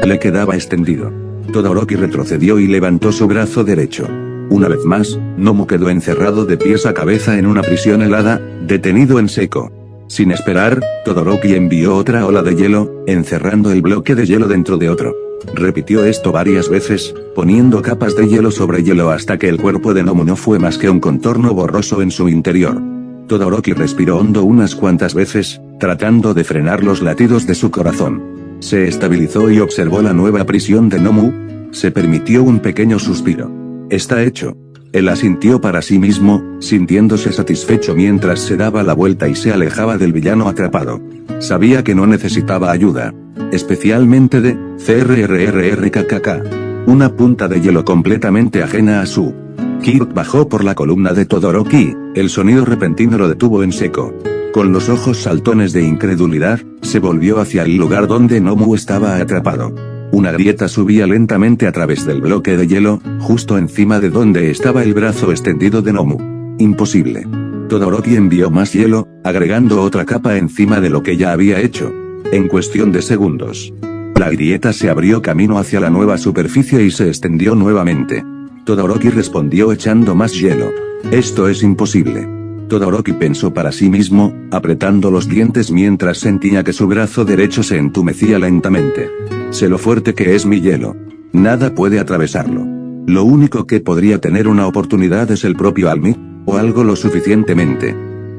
le quedaba extendido. Todoroki retrocedió y levantó su brazo derecho. Una vez más, Nomu quedó encerrado de pies a cabeza en una prisión helada, detenido en seco. Sin esperar, Todoroki envió otra ola de hielo, encerrando el bloque de hielo dentro de otro. Repitió esto varias veces, poniendo capas de hielo sobre hielo hasta que el cuerpo de Nomu no fue más que un contorno borroso en su interior. Todoroki respiró hondo unas cuantas veces, tratando de frenar los latidos de su corazón. Se estabilizó y observó la nueva prisión de Nomu. Se permitió un pequeño suspiro. Está hecho. Él asintió para sí mismo, sintiéndose satisfecho mientras se daba la vuelta y se alejaba del villano atrapado. Sabía que no necesitaba ayuda. Especialmente de CRRRKKK. Una punta de hielo completamente ajena a su. Kirk bajó por la columna de Todoroki, el sonido repentino lo detuvo en seco. Con los ojos saltones de incredulidad, se volvió hacia el lugar donde Nomu estaba atrapado. Una grieta subía lentamente a través del bloque de hielo, justo encima de donde estaba el brazo extendido de Nomu. Imposible. Todoroki envió más hielo, agregando otra capa encima de lo que ya había hecho. En cuestión de segundos, la grieta se abrió camino hacia la nueva superficie y se extendió nuevamente. Todoroki respondió echando más hielo. Esto es imposible. Todoroki pensó para sí mismo, apretando los dientes mientras sentía que su brazo derecho se entumecía lentamente. Sé lo fuerte que es mi hielo. Nada puede atravesarlo. Lo único que podría tener una oportunidad es el propio Almi, o algo lo suficientemente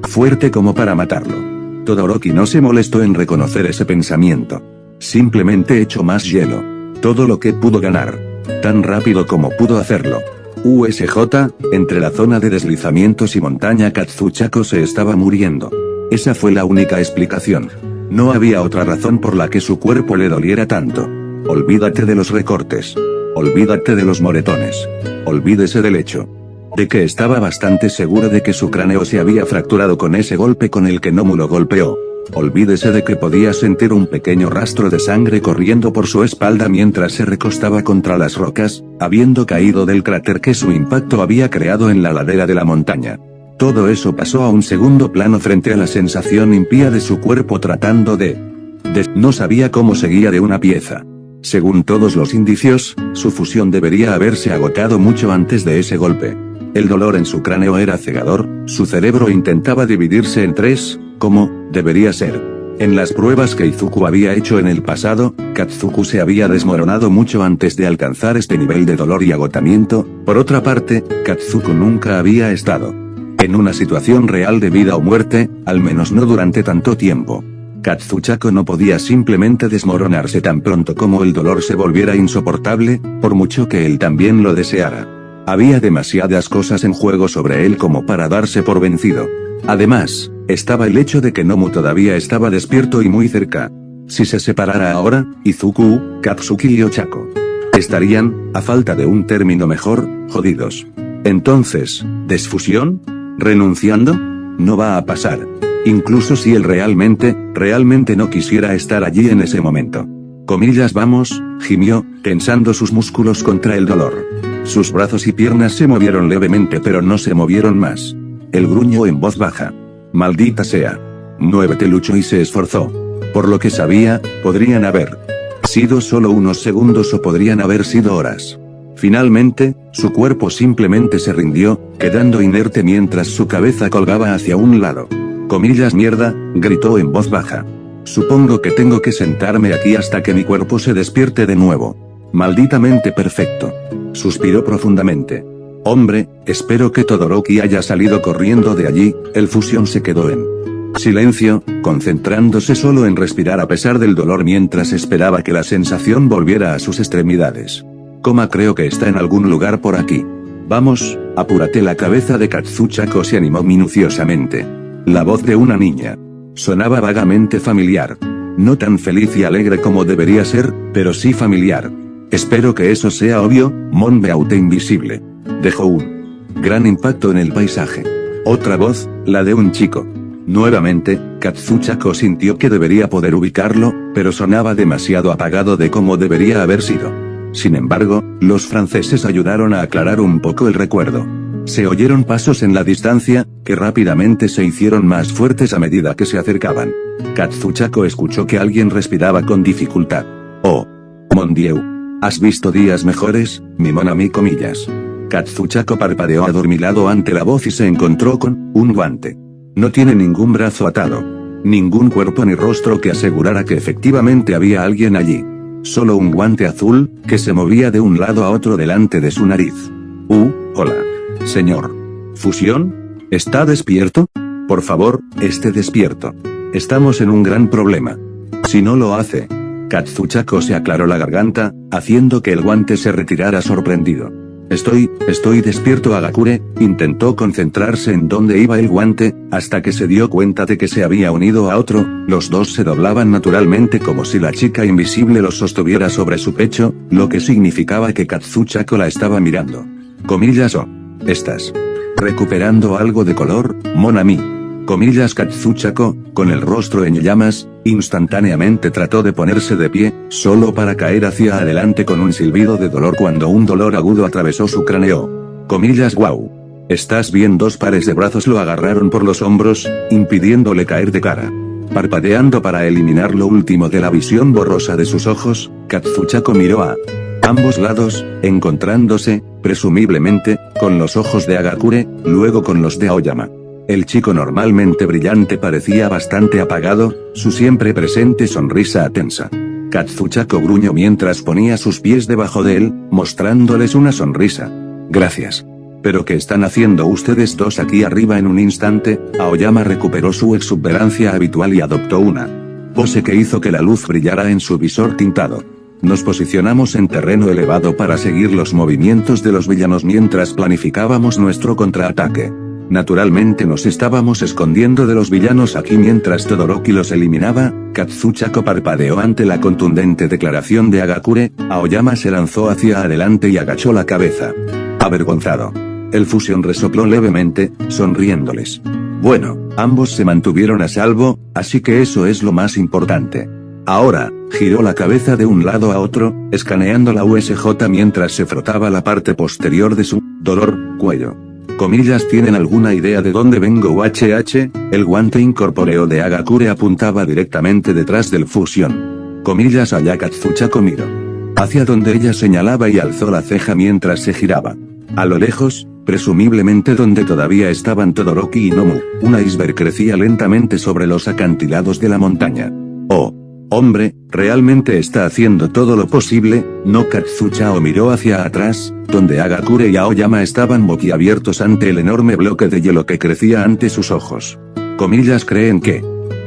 fuerte como para matarlo. Todoroki no se molestó en reconocer ese pensamiento. Simplemente echó más hielo. Todo lo que pudo ganar. Tan rápido como pudo hacerlo. USJ, entre la zona de deslizamientos y montaña Katsuchako se estaba muriendo. Esa fue la única explicación. No había otra razón por la que su cuerpo le doliera tanto. Olvídate de los recortes. Olvídate de los moretones. Olvídese del hecho de que estaba bastante seguro de que su cráneo se había fracturado con ese golpe con el que Nomu lo golpeó. Olvídese de que podía sentir un pequeño rastro de sangre corriendo por su espalda mientras se recostaba contra las rocas, habiendo caído del cráter que su impacto había creado en la ladera de la montaña. Todo eso pasó a un segundo plano frente a la sensación impía de su cuerpo tratando de... No sabía cómo seguía de una pieza. Según todos los indicios, su fusión debería haberse agotado mucho antes de ese golpe. El dolor en su cráneo era cegador, su cerebro intentaba dividirse en tres, como debería ser. En las pruebas que Izuku había hecho en el pasado, Katsuku se había desmoronado mucho antes de alcanzar este nivel de dolor y agotamiento. Por otra parte, Katsuku nunca había estado en una situación real de vida o muerte, al menos no durante tanto tiempo. Katsuchako no podía simplemente desmoronarse tan pronto como el dolor se volviera insoportable, por mucho que él también lo deseara. Había demasiadas cosas en juego sobre él como para darse por vencido. Además, estaba el hecho de que Nomu todavía estaba despierto y muy cerca. Si se separara ahora, Izuku, Katsuki y Ochako estarían, a falta de un término mejor, jodidos. Entonces, ¿desfusión? ¿Renunciando? No va a pasar. Incluso si él realmente no quisiera estar allí en ese momento. Comillas vamos, gimió, tensando sus músculos contra el dolor. Sus brazos y piernas se movieron levemente pero no se movieron más. Él gruñó en voz baja. Maldita sea. Muévete, luchó y se esforzó. Por lo que sabía, podrían haber sido solo unos segundos o podrían haber sido horas. Finalmente, su cuerpo simplemente se rindió, quedando inerte mientras su cabeza colgaba hacia un lado. Comillas mierda, gritó en voz baja. Supongo que tengo que sentarme aquí hasta que mi cuerpo se despierte de nuevo. Malditamente perfecto. Suspiró profundamente. Hombre, espero que Todoroki haya salido corriendo de allí. El fusión se quedó en silencio, concentrándose solo en respirar a pesar del dolor mientras esperaba que la sensación volviera a sus extremidades. Creo que está en algún lugar por aquí. Vamos, apúrate. La cabeza de Katsuchako se animó minuciosamente. La voz de una niña sonaba vagamente familiar. No tan feliz y alegre como debería ser, pero sí familiar. Espero que eso sea obvio, Mon Beauté invisible. Dejó un gran impacto en el paisaje. Otra voz, la de un chico. Nuevamente, Katsuchako sintió que debería poder ubicarlo, pero sonaba demasiado apagado de cómo debería haber sido. Sin embargo, los franceses ayudaron a aclarar un poco el recuerdo. Se oyeron pasos en la distancia, que rápidamente se hicieron más fuertes a medida que se acercaban. Katsuchako escuchó que alguien respiraba con dificultad. Oh, mon Dieu. ¿Has visto días mejores, mi mon ami? Comillas. Katsuchako parpadeó adormilado ante la voz y se encontró con un guante. No tiene ningún brazo atado. Ningún cuerpo ni rostro que asegurara que efectivamente había alguien allí. solo un guante azul, que se movía de un lado a otro delante de su nariz. Hola. Señor. ¿Fusión? ¿Está despierto? Por favor, esté despierto. Estamos en un gran problema. Si no lo hace... Katsuchako se aclaró la garganta, haciendo que el guante se retirara sorprendido. Estoy despierto. Hagakure intentó concentrarse en dónde iba el guante, hasta que se dio cuenta de que se había unido a otro. Los dos se doblaban naturalmente como si la chica invisible los sostuviera sobre su pecho, lo que significaba que Katsuchako la estaba mirando. Comillas ¿estás recuperando algo de color, mon ami? Comillas. Katsuchako, con el rostro en llamas, instantáneamente trató de ponerse de pie, solo para caer hacia adelante con un silbido de dolor cuando un dolor agudo atravesó su cráneo. Comillas. Wow. ¿Estás bien? Dos pares de brazos lo agarraron por los hombros, impidiéndole caer de cara. Parpadeando para eliminar lo último de la visión borrosa de sus ojos, Katsuchako miró a ambos lados, encontrándose, presumiblemente, con los ojos de Hagakure, luego con los de Aoyama. El chico normalmente brillante parecía bastante apagado, su siempre presente sonrisa tensa. Katsuchako gruñó mientras ponía sus pies debajo de él, mostrándoles una sonrisa. Gracias. ¿Pero qué están haciendo ustedes dos aquí arriba? En un instante, Aoyama recuperó su exuberancia habitual y adoptó una pose que hizo que la luz brillara en su visor tintado. Nos posicionamos en terreno elevado para seguir los movimientos de los villanos mientras planificábamos nuestro contraataque. Naturalmente nos estábamos escondiendo de los villanos aquí mientras Todoroki los eliminaba. Katsuchako parpadeó ante la contundente declaración de Hagakure. Aoyama se lanzó hacia adelante y agachó la cabeza. Avergonzado. El Fusión resopló levemente, sonriéndoles. Bueno, ambos se mantuvieron a salvo, así que eso es lo más importante. Ahora, giró la cabeza de un lado a otro, escaneando la USJ mientras se frotaba la parte posterior de su cuello. Comillas. ¿Tienen alguna idea de dónde vengo? El guante incorpóreo de Hagakure apuntaba directamente detrás del Fusión. Comillas. Allá. Katsuchako miró hacia donde ella señalaba y alzó la ceja mientras se giraba. A lo lejos, presumiblemente donde todavía estaban Todoroki y Nomu, un iceberg crecía lentamente sobre los acantilados de la montaña. Oh. Hombre, realmente está haciendo todo lo posible, ¿no? Katsuchako miró hacia atrás, donde Hagakure y Aoyama estaban boquiabiertos ante el enorme bloque de hielo que crecía ante sus ojos. Comillas. ¿Creen que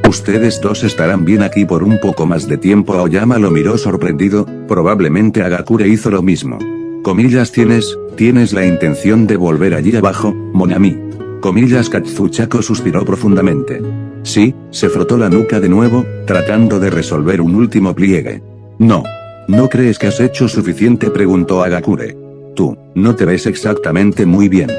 ustedes dos estarán bien aquí por un poco más de tiempo? Aoyama lo miró sorprendido, probablemente Hagakure hizo lo mismo. Comillas. ¿Tienes la intención de volver allí abajo, mon ami? Comillas. Katsuchako suspiró profundamente. Sí, se frotó la nuca de nuevo, tratando de resolver un último pliegue. No. ¿No crees que has hecho suficiente? Preguntó Hagakure. Tú, no te ves exactamente muy bien.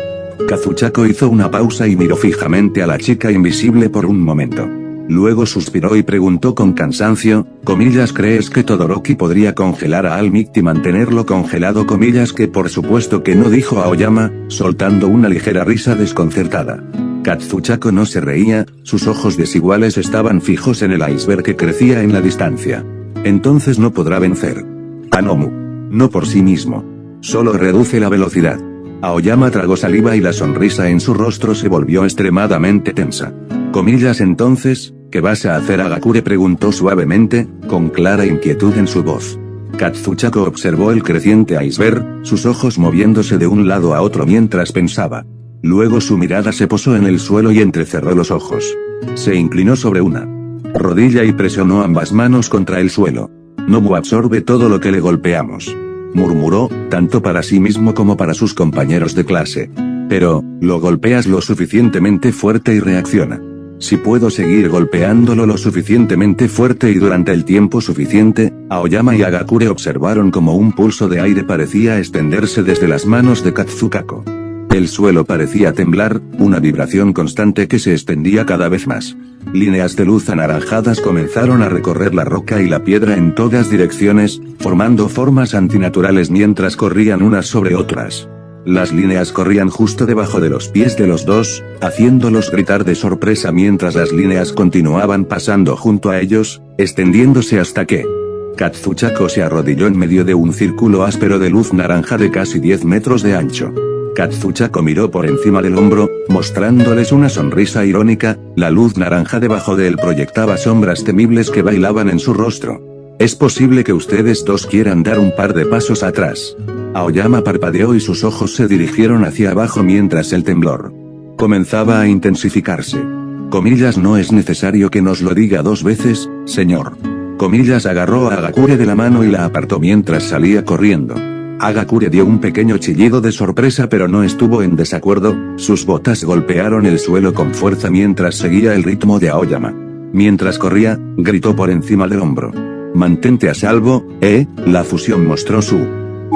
Katsuchako hizo una pausa y miró fijamente a la chica invisible por un momento. Luego suspiró y preguntó con cansancio, comillas. ¿Crees que Todoroki podría congelar a All Might y mantenerlo congelado? Comillas. Que por supuesto que no, dijo Aoyama, soltando una ligera risa desconcertada. Katsuchako no se reía, sus ojos desiguales estaban fijos en el iceberg que crecía en la distancia. Entonces no podrá vencer a Nomu. No por sí mismo. Solo reduce la velocidad. Aoyama tragó saliva y la sonrisa en su rostro se volvió extremadamente tensa. Comillas. Entonces, ¿qué vas a hacer? Hagakure preguntó suavemente, con clara inquietud en su voz. Katsuchako observó el creciente iceberg, sus ojos moviéndose de un lado a otro mientras pensaba. Luego su mirada se posó en el suelo y entrecerró los ojos. Se inclinó sobre una rodilla y presionó ambas manos contra el suelo. Nomu absorbe todo lo que le golpeamos, murmuró, tanto para sí mismo como para sus compañeros de clase. Pero, lo golpeas lo suficientemente fuerte y reacciona. Si puedo seguir golpeándolo lo suficientemente fuerte y durante el tiempo suficiente, Aoyama y Hagakure observaron como un pulso de aire parecía extenderse desde las manos de Katsuchako. El suelo parecía temblar, una vibración constante que se extendía cada vez más. Líneas de luz anaranjadas comenzaron a recorrer la roca y la piedra en todas direcciones, formando formas antinaturales mientras corrían unas sobre otras. Las líneas corrían justo debajo de los pies de los dos, haciéndolos gritar de sorpresa mientras las líneas continuaban pasando junto a ellos, extendiéndose hasta que Katsuchako se arrodilló en medio de un círculo áspero de luz naranja de casi 10 metros de ancho. Katsuchako miró por encima del hombro, mostrándoles una sonrisa irónica, la luz naranja debajo de él proyectaba sombras temibles que bailaban en su rostro. Es posible que ustedes dos quieran dar un par de pasos atrás. Aoyama parpadeó y sus ojos se dirigieron hacia abajo mientras el temblor comenzaba a intensificarse. Comillas, no es necesario que nos lo diga dos veces, señor. Comillas agarró a Hagakure de la mano y la apartó mientras salía corriendo. Hagakure dio un pequeño chillido de sorpresa pero no estuvo en desacuerdo, sus botas golpearon el suelo con fuerza mientras seguía el ritmo de Aoyama. Mientras corría, gritó por encima del hombro. Mantente a salvo, la fusión mostró su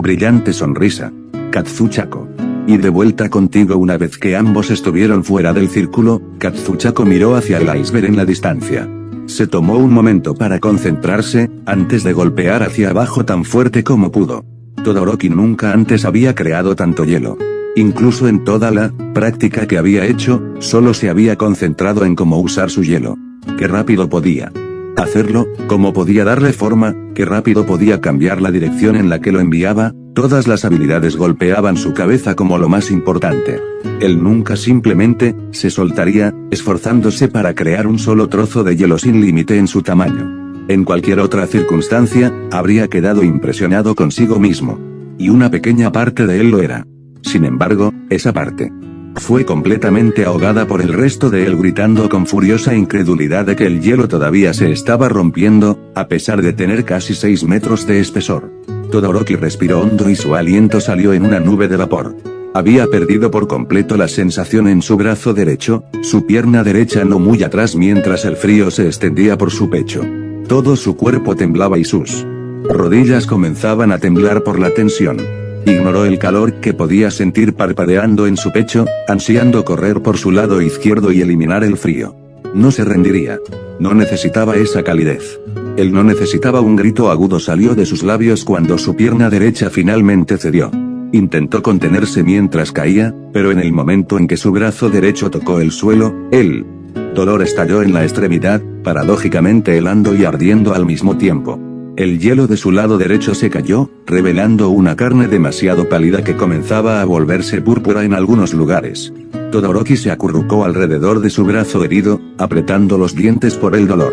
brillante sonrisa. Katsuchako. Y de vuelta contigo. Una vez que ambos estuvieron fuera del círculo, Katsuchako miró hacia el iceberg en la distancia. Se tomó un momento para concentrarse, antes de golpear hacia abajo tan fuerte como pudo. Todoroki nunca antes había creado tanto hielo. Incluso en toda la práctica que había hecho, solo se había concentrado en cómo usar su hielo. Qué rápido podía hacerlo, cómo podía darle forma, qué rápido podía cambiar la dirección en la que lo enviaba, todas las habilidades golpeaban su cabeza como lo más importante. Él nunca simplemente se soltaría, esforzándose para crear un solo trozo de hielo sin límite en su tamaño. En cualquier otra circunstancia, habría quedado impresionado consigo mismo. Y una pequeña parte de él lo era. Sin embargo, esa parte fue completamente ahogada por el resto de él gritando con furiosa incredulidad de que el hielo todavía se estaba rompiendo, a pesar de tener casi 6 metros de espesor. Todoroki respiró hondo y su aliento salió en una nube de vapor. Había perdido por completo la sensación en su brazo derecho, su pierna derecha no muy atrás mientras el frío se extendía por su pecho. Todo su cuerpo temblaba y sus rodillas comenzaban a temblar por la tensión. Ignoró el calor que podía sentir parpadeando en su pecho, ansiando correr por su lado izquierdo y eliminar el frío. No se rendiría. No necesitaba esa calidez. Él no necesitaba. Un grito agudo salió de sus labios cuando su pierna derecha finalmente cedió. Intentó contenerse mientras caía, pero en el momento en que su brazo derecho tocó el suelo, el dolor estalló en la extremidad, paradójicamente helando y ardiendo al mismo tiempo. El hielo de su lado derecho se cayó, revelando una carne demasiado pálida que comenzaba a volverse púrpura en algunos lugares. Todoroki se acurrucó alrededor de su brazo herido, apretando los dientes por el dolor.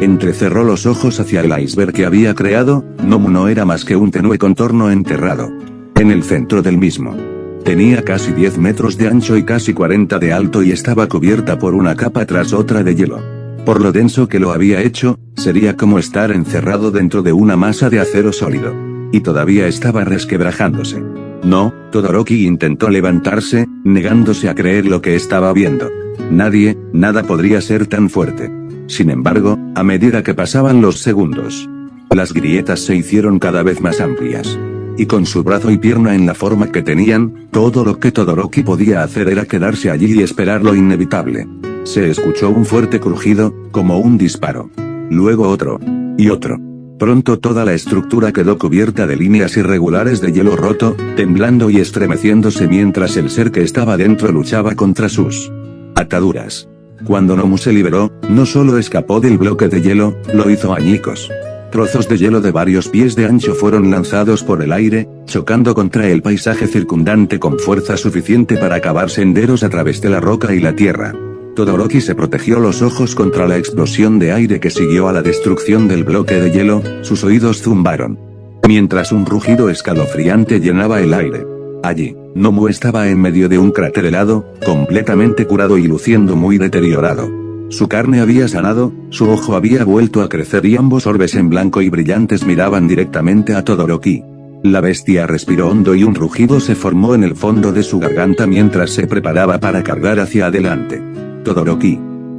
Entrecerró los ojos hacia el iceberg que había creado. Nomu no era más que un tenue contorno enterrado en el centro del mismo. Tenía casi 10 metros de ancho y casi 40 de alto y estaba cubierta por una capa tras otra de hielo. Por lo denso que lo había hecho, sería como estar encerrado dentro de una masa de acero sólido. Y todavía estaba resquebrajándose. No, Todoroki intentó levantarse, negándose a creer lo que estaba viendo. Nada podría ser tan fuerte. Sin embargo, a medida que pasaban los segundos, las grietas se hicieron cada vez más amplias. Y con su brazo y pierna en la forma que tenían, todo lo que Todoroki podía hacer era quedarse allí y esperar lo inevitable. Se escuchó un fuerte crujido, como un disparo. Luego otro. Y otro. Pronto toda la estructura quedó cubierta de líneas irregulares de hielo roto, temblando y estremeciéndose mientras el ser que estaba dentro luchaba contra sus ataduras. Cuando Nomu se liberó, no solo escapó del bloque de hielo, lo hizo añicos. Trozos de hielo de varios pies de ancho fueron lanzados por el aire, chocando contra el paisaje circundante con fuerza suficiente para cavar senderos a través de la roca y la tierra. Todoroki se protegió los ojos contra la explosión de aire que siguió a la destrucción del bloque de hielo, sus oídos zumbaron. Mientras un rugido escalofriante llenaba el aire. Allí, Nomu estaba en medio de un cráter helado, completamente curado y luciendo muy deteriorado. Su carne había sanado, su ojo había vuelto a crecer y ambos orbes en blanco y brillantes miraban directamente a Todoroki. La bestia respiró hondo y un rugido se formó en el fondo de su garganta mientras se preparaba para cargar hacia adelante. Todoroki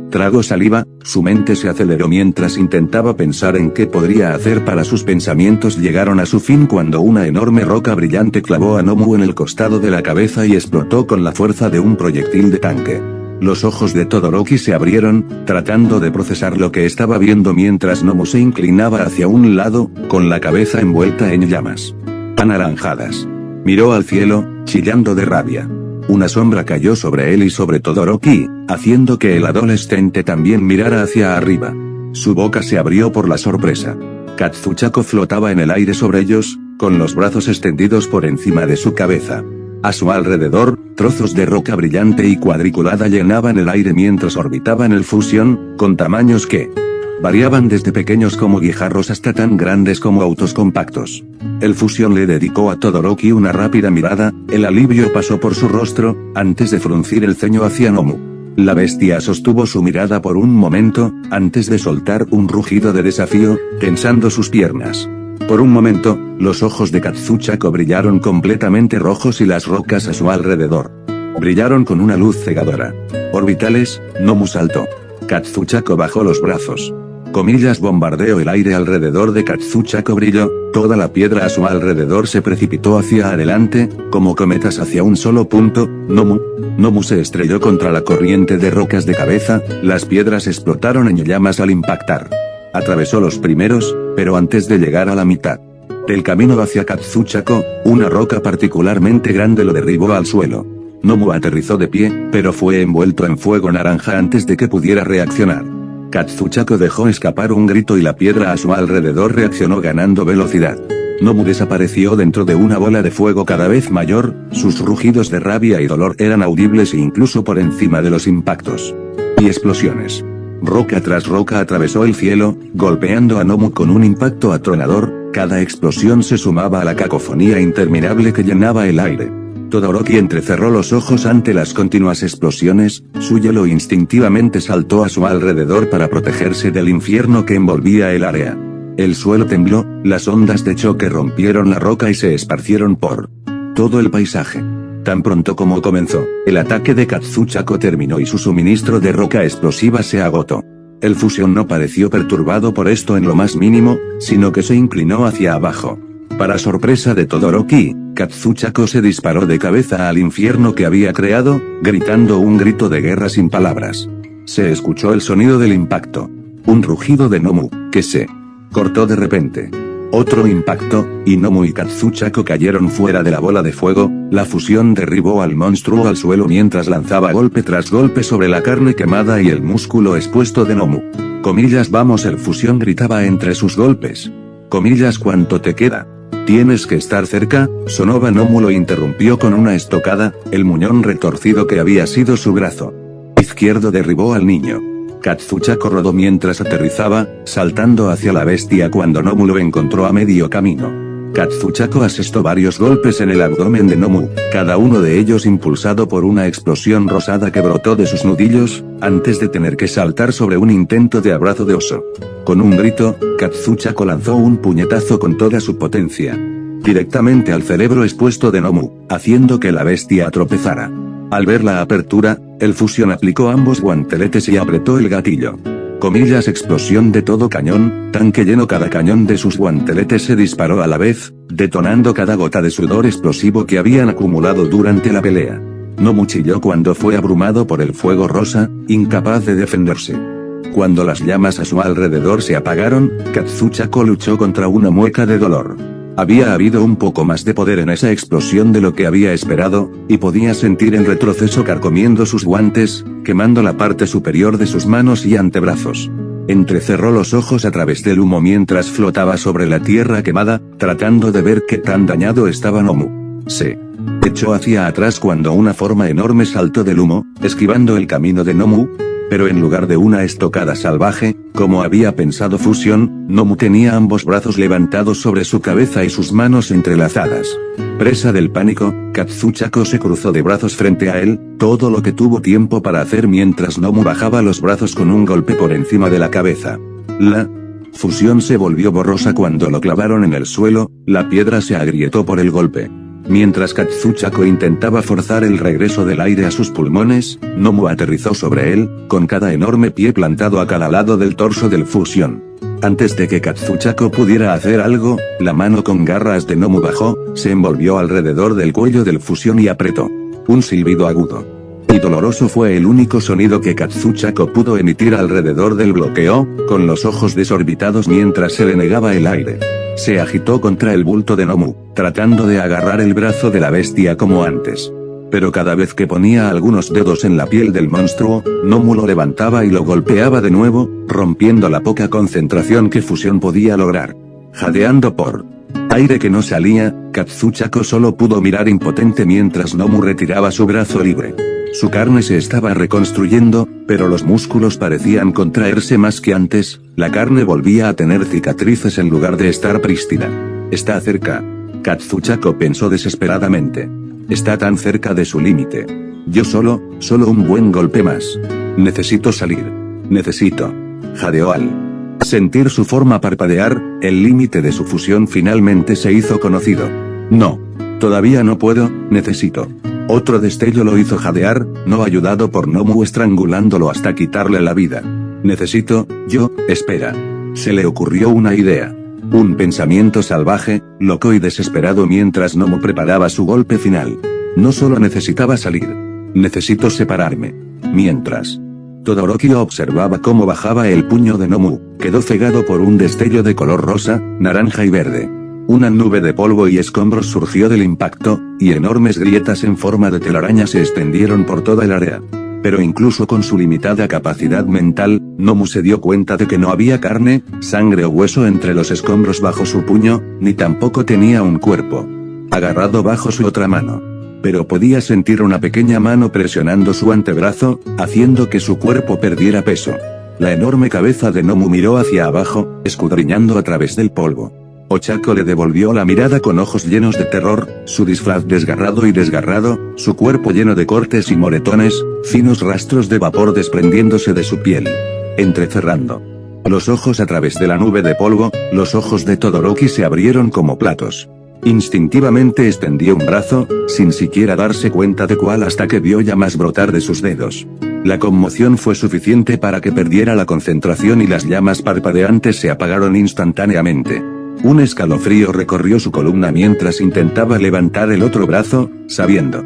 tragó saliva, su mente se aceleró mientras intentaba pensar en qué podría hacer para sus pensamientos llegaron a su fin cuando una enorme roca brillante clavó a Nomu en el costado de la cabeza y explotó con la fuerza de un proyectil de tanque. Los ojos de Todoroki se abrieron, tratando de procesar lo que estaba viendo mientras Nomu se inclinaba hacia un lado, con la cabeza envuelta en llamas anaranjadas. Miró al cielo, chillando de rabia. Una sombra cayó sobre él y sobre Todoroki, haciendo que el adolescente también mirara hacia arriba. Su boca se abrió por la sorpresa. Katsuchako flotaba en el aire sobre ellos, con los brazos extendidos por encima de su cabeza. A su alrededor, trozos de roca brillante y cuadriculada llenaban el aire mientras orbitaban el fusión, con tamaños que Variaban desde pequeños como guijarros hasta tan grandes como autos compactos. El fusión le dedicó a Todoroki una rápida mirada, el alivio pasó por su rostro, antes de fruncir el ceño hacia Nomu. La bestia sostuvo su mirada por un momento, antes de soltar un rugido de desafío, tensando sus piernas. Por un momento, los ojos de Katsuchako brillaron completamente rojos y las rocas a su alrededor brillaron con una luz cegadora. Orbitales, Nomu saltó. Katsuchako bajó los brazos. Comillas bombardeó el aire alrededor de Katsuchako brilló, toda la piedra a su alrededor se precipitó hacia adelante, como cometas hacia un solo punto. Nomu se estrelló contra la corriente de rocas de cabeza, las piedras explotaron en llamas al impactar. Atravesó los primeros, pero antes de llegar a la mitad del camino hacia Katsuchako, una roca particularmente grande lo derribó al suelo. Nomu aterrizó de pie, pero fue envuelto en fuego naranja antes de que pudiera reaccionar. Katsuchako dejó escapar un grito y la piedra a su alrededor reaccionó ganando velocidad. Nomu desapareció dentro de una bola de fuego cada vez mayor, sus rugidos de rabia y dolor eran audibles e incluso por encima de los impactos y explosiones. Roca tras roca atravesó el cielo, golpeando a Nomu con un impacto atronador, cada explosión se sumaba a la cacofonía interminable que llenaba el aire. Todoroki entrecerró los ojos ante las continuas explosiones, su hielo instintivamente saltó a su alrededor para protegerse del infierno que envolvía el área. El suelo tembló, las ondas de choque rompieron la roca y se esparcieron por todo el paisaje. Tan pronto como comenzó, el ataque de Katsuchako terminó y su suministro de roca explosiva se agotó. El fusión no pareció perturbado por esto en lo más mínimo, sino que se inclinó hacia abajo. Para sorpresa de Todoroki, Katsuchako se disparó de cabeza al infierno que había creado, gritando un grito de guerra sin palabras. Se escuchó el sonido del impacto. Un rugido de Nomu, que se cortó de repente. Otro impacto, y Nomu y Katsuchako cayeron fuera de la bola de fuego, la fusión derribó al monstruo al suelo mientras lanzaba golpe tras golpe sobre la carne quemada y el músculo expuesto de Nomu. Comillas vamos el fusión gritaba entre sus golpes. Comillas ¿cuánto te queda? Tienes que estar cerca, Sonoba Nomu lo interrumpió con una estocada, el muñón retorcido que había sido su brazo izquierdo derribó al niño. Katsuchako rodó mientras aterrizaba, saltando hacia la bestia cuando Nomu lo encontró a medio camino. Katsuchako asestó varios golpes en el abdomen de Nomu, cada uno de ellos impulsado por una explosión rosada que brotó de sus nudillos, antes de tener que saltar sobre un intento de abrazo de oso. Con un grito, Katsuchako lanzó un puñetazo con toda su potencia directamente al cerebro expuesto de Nomu, haciendo que la bestia tropezara. Al ver la apertura, el fusión aplicó ambos guanteletes y apretó el gatillo. Comillas explosión de todo cañón, tanque lleno cada cañón de sus guanteletes se disparó a la vez, detonando cada gota de sudor explosivo que habían acumulado durante la pelea. Nomu chilló cuando fue abrumado por el fuego rosa, incapaz de defenderse. Cuando las llamas a su alrededor se apagaron, Katsuchako luchó contra una mueca de dolor. Había habido un poco más de poder en esa explosión de lo que había esperado, y podía sentir el retroceso carcomiendo sus guantes, quemando la parte superior de sus manos y antebrazos. Entrecerró los ojos a través del humo mientras flotaba sobre la tierra quemada, tratando de ver qué tan dañado estaba Nomu. Se echó hacia atrás cuando una forma enorme saltó del humo, esquivando el camino de Nomu, pero en lugar de una estocada salvaje, como había pensado Fusión, Nomu tenía ambos brazos levantados sobre su cabeza y sus manos entrelazadas. Presa del pánico, Katsuchako se cruzó de brazos frente a él, todo lo que tuvo tiempo para hacer mientras Nomu bajaba los brazos con un golpe por encima de la cabeza. La fusión se volvió borrosa cuando lo clavaron en el suelo, la piedra se agrietó por el golpe. Mientras Katsuchako intentaba forzar el regreso del aire a sus pulmones, Nomu aterrizó sobre él, con cada enorme pie plantado a cada lado del torso del fusión. Antes de que Katsuchako pudiera hacer algo, la mano con garras de Nomu bajó, se envolvió alrededor del cuello del fusión y apretó. Un silbido agudo y doloroso fue el único sonido que Katsuchako pudo emitir alrededor del bloqueo, con los ojos desorbitados mientras se le negaba el aire. Se agitó contra el bulto de Nomu, tratando de agarrar el brazo de la bestia como antes. Pero cada vez que ponía algunos dedos en la piel del monstruo, Nomu lo levantaba y lo golpeaba de nuevo, rompiendo la poca concentración que Fusión podía lograr. Jadeando por aire que no salía, Katsuchako solo pudo mirar impotente mientras Nomu retiraba su brazo libre. Su carne se estaba reconstruyendo, pero los músculos parecían contraerse más que antes, la carne volvía a tener cicatrices en lugar de estar prístina. Está cerca. Katsuchako pensó desesperadamente. Está tan cerca de su límite. Yo solo un buen golpe más. Necesito salir. Necesito. Jadeó al sentir su forma parpadear, el límite de su fusión finalmente se hizo conocido. No. Todavía no puedo, necesito. Otro destello lo hizo jadear, no ayudado por Nomu estrangulándolo hasta quitarle la vida. Necesito, espera. Se le ocurrió una idea. Un pensamiento salvaje, loco y desesperado mientras Nomu preparaba su golpe final. No solo necesitaba salir. Necesito separarme. Mientras Todoroki observaba cómo bajaba el puño de Nomu, quedó cegado por un destello de color rosa, naranja y verde. Una nube de polvo y escombros surgió del impacto, y enormes grietas en forma de telaraña se extendieron por toda el área. Pero incluso con su limitada capacidad mental, Nomu se dio cuenta de que no había carne, sangre o hueso entre los escombros bajo su puño, ni tampoco tenía un cuerpo agarrado bajo su otra mano. Pero podía sentir una pequeña mano presionando su antebrazo, haciendo que su cuerpo perdiera peso. La enorme cabeza de Nomu miró hacia abajo, escudriñando a través del polvo. Ochako le devolvió la mirada con ojos llenos de terror, su disfraz desgarrado y desgarrado, su cuerpo lleno de cortes y moretones, finos rastros de vapor desprendiéndose de su piel. Entrecerrando los ojos a través de la nube de polvo, los ojos de Todoroki se abrieron como platos. Instintivamente extendió un brazo, sin siquiera darse cuenta de cuál hasta que vio llamas brotar de sus dedos. La conmoción fue suficiente para que perdiera la concentración y las llamas parpadeantes se apagaron instantáneamente. Un escalofrío recorrió su columna mientras intentaba levantar el otro brazo, sabiendo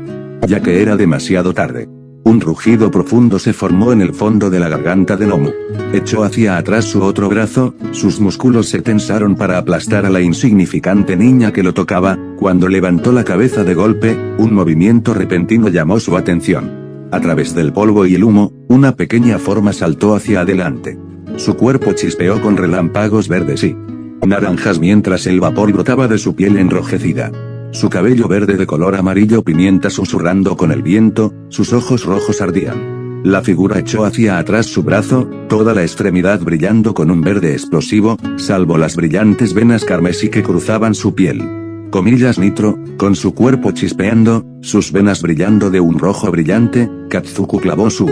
ya que era demasiado tarde. Un rugido profundo se formó en el fondo de la garganta de Nomu. Echó hacia atrás su otro brazo, sus músculos se tensaron para aplastar a la insignificante niña que lo tocaba, cuando levantó la cabeza de golpe, un movimiento repentino llamó su atención. A través del polvo y el humo, una pequeña forma saltó hacia adelante. Su cuerpo chispeó con relámpagos verdes y naranjas mientras el vapor brotaba de su piel enrojecida. Su cabello verde de color amarillo pimienta susurrando con el viento, sus ojos rojos ardían. La figura echó hacia atrás su brazo, toda la extremidad brillando con un verde explosivo, salvo las brillantes venas carmesí que cruzaban su piel. Comillas nitro, con su cuerpo chispeando, sus venas brillando de un rojo brillante, Katsuku clavó su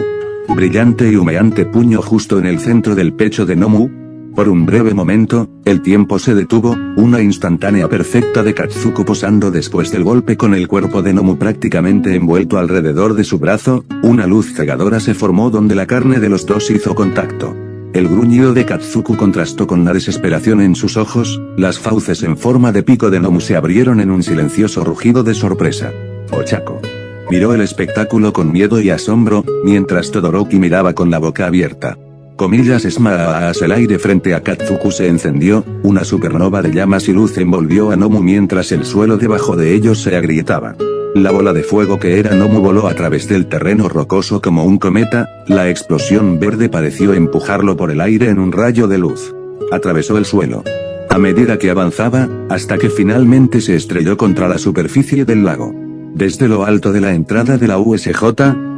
brillante y humeante puño justo en el centro del pecho de Nomu. Por un breve momento, el tiempo se detuvo, una instantánea perfecta de Katsuku posando después del golpe con el cuerpo de Nomu prácticamente envuelto alrededor de su brazo, una luz cegadora se formó donde la carne de los dos hizo contacto. El gruñido de Katsuku contrastó con la desesperación en sus ojos, las fauces en forma de pico de Nomu se abrieron en un silencioso rugido de sorpresa. Ochako miró el espectáculo con miedo y asombro, mientras Todoroki miraba con la boca abierta. Comillas esmaas el aire frente a Katsuku se encendió, una supernova de llamas y luz envolvió a Nomu mientras el suelo debajo de ellos se agrietaba. La bola de fuego que era Nomu voló a través del terreno rocoso como un cometa, la explosión verde pareció empujarlo por el aire en un rayo de luz. Atravesó el suelo. A medida que avanzaba, hasta que finalmente se estrelló contra la superficie del lago. Desde lo alto de la entrada de la USJ,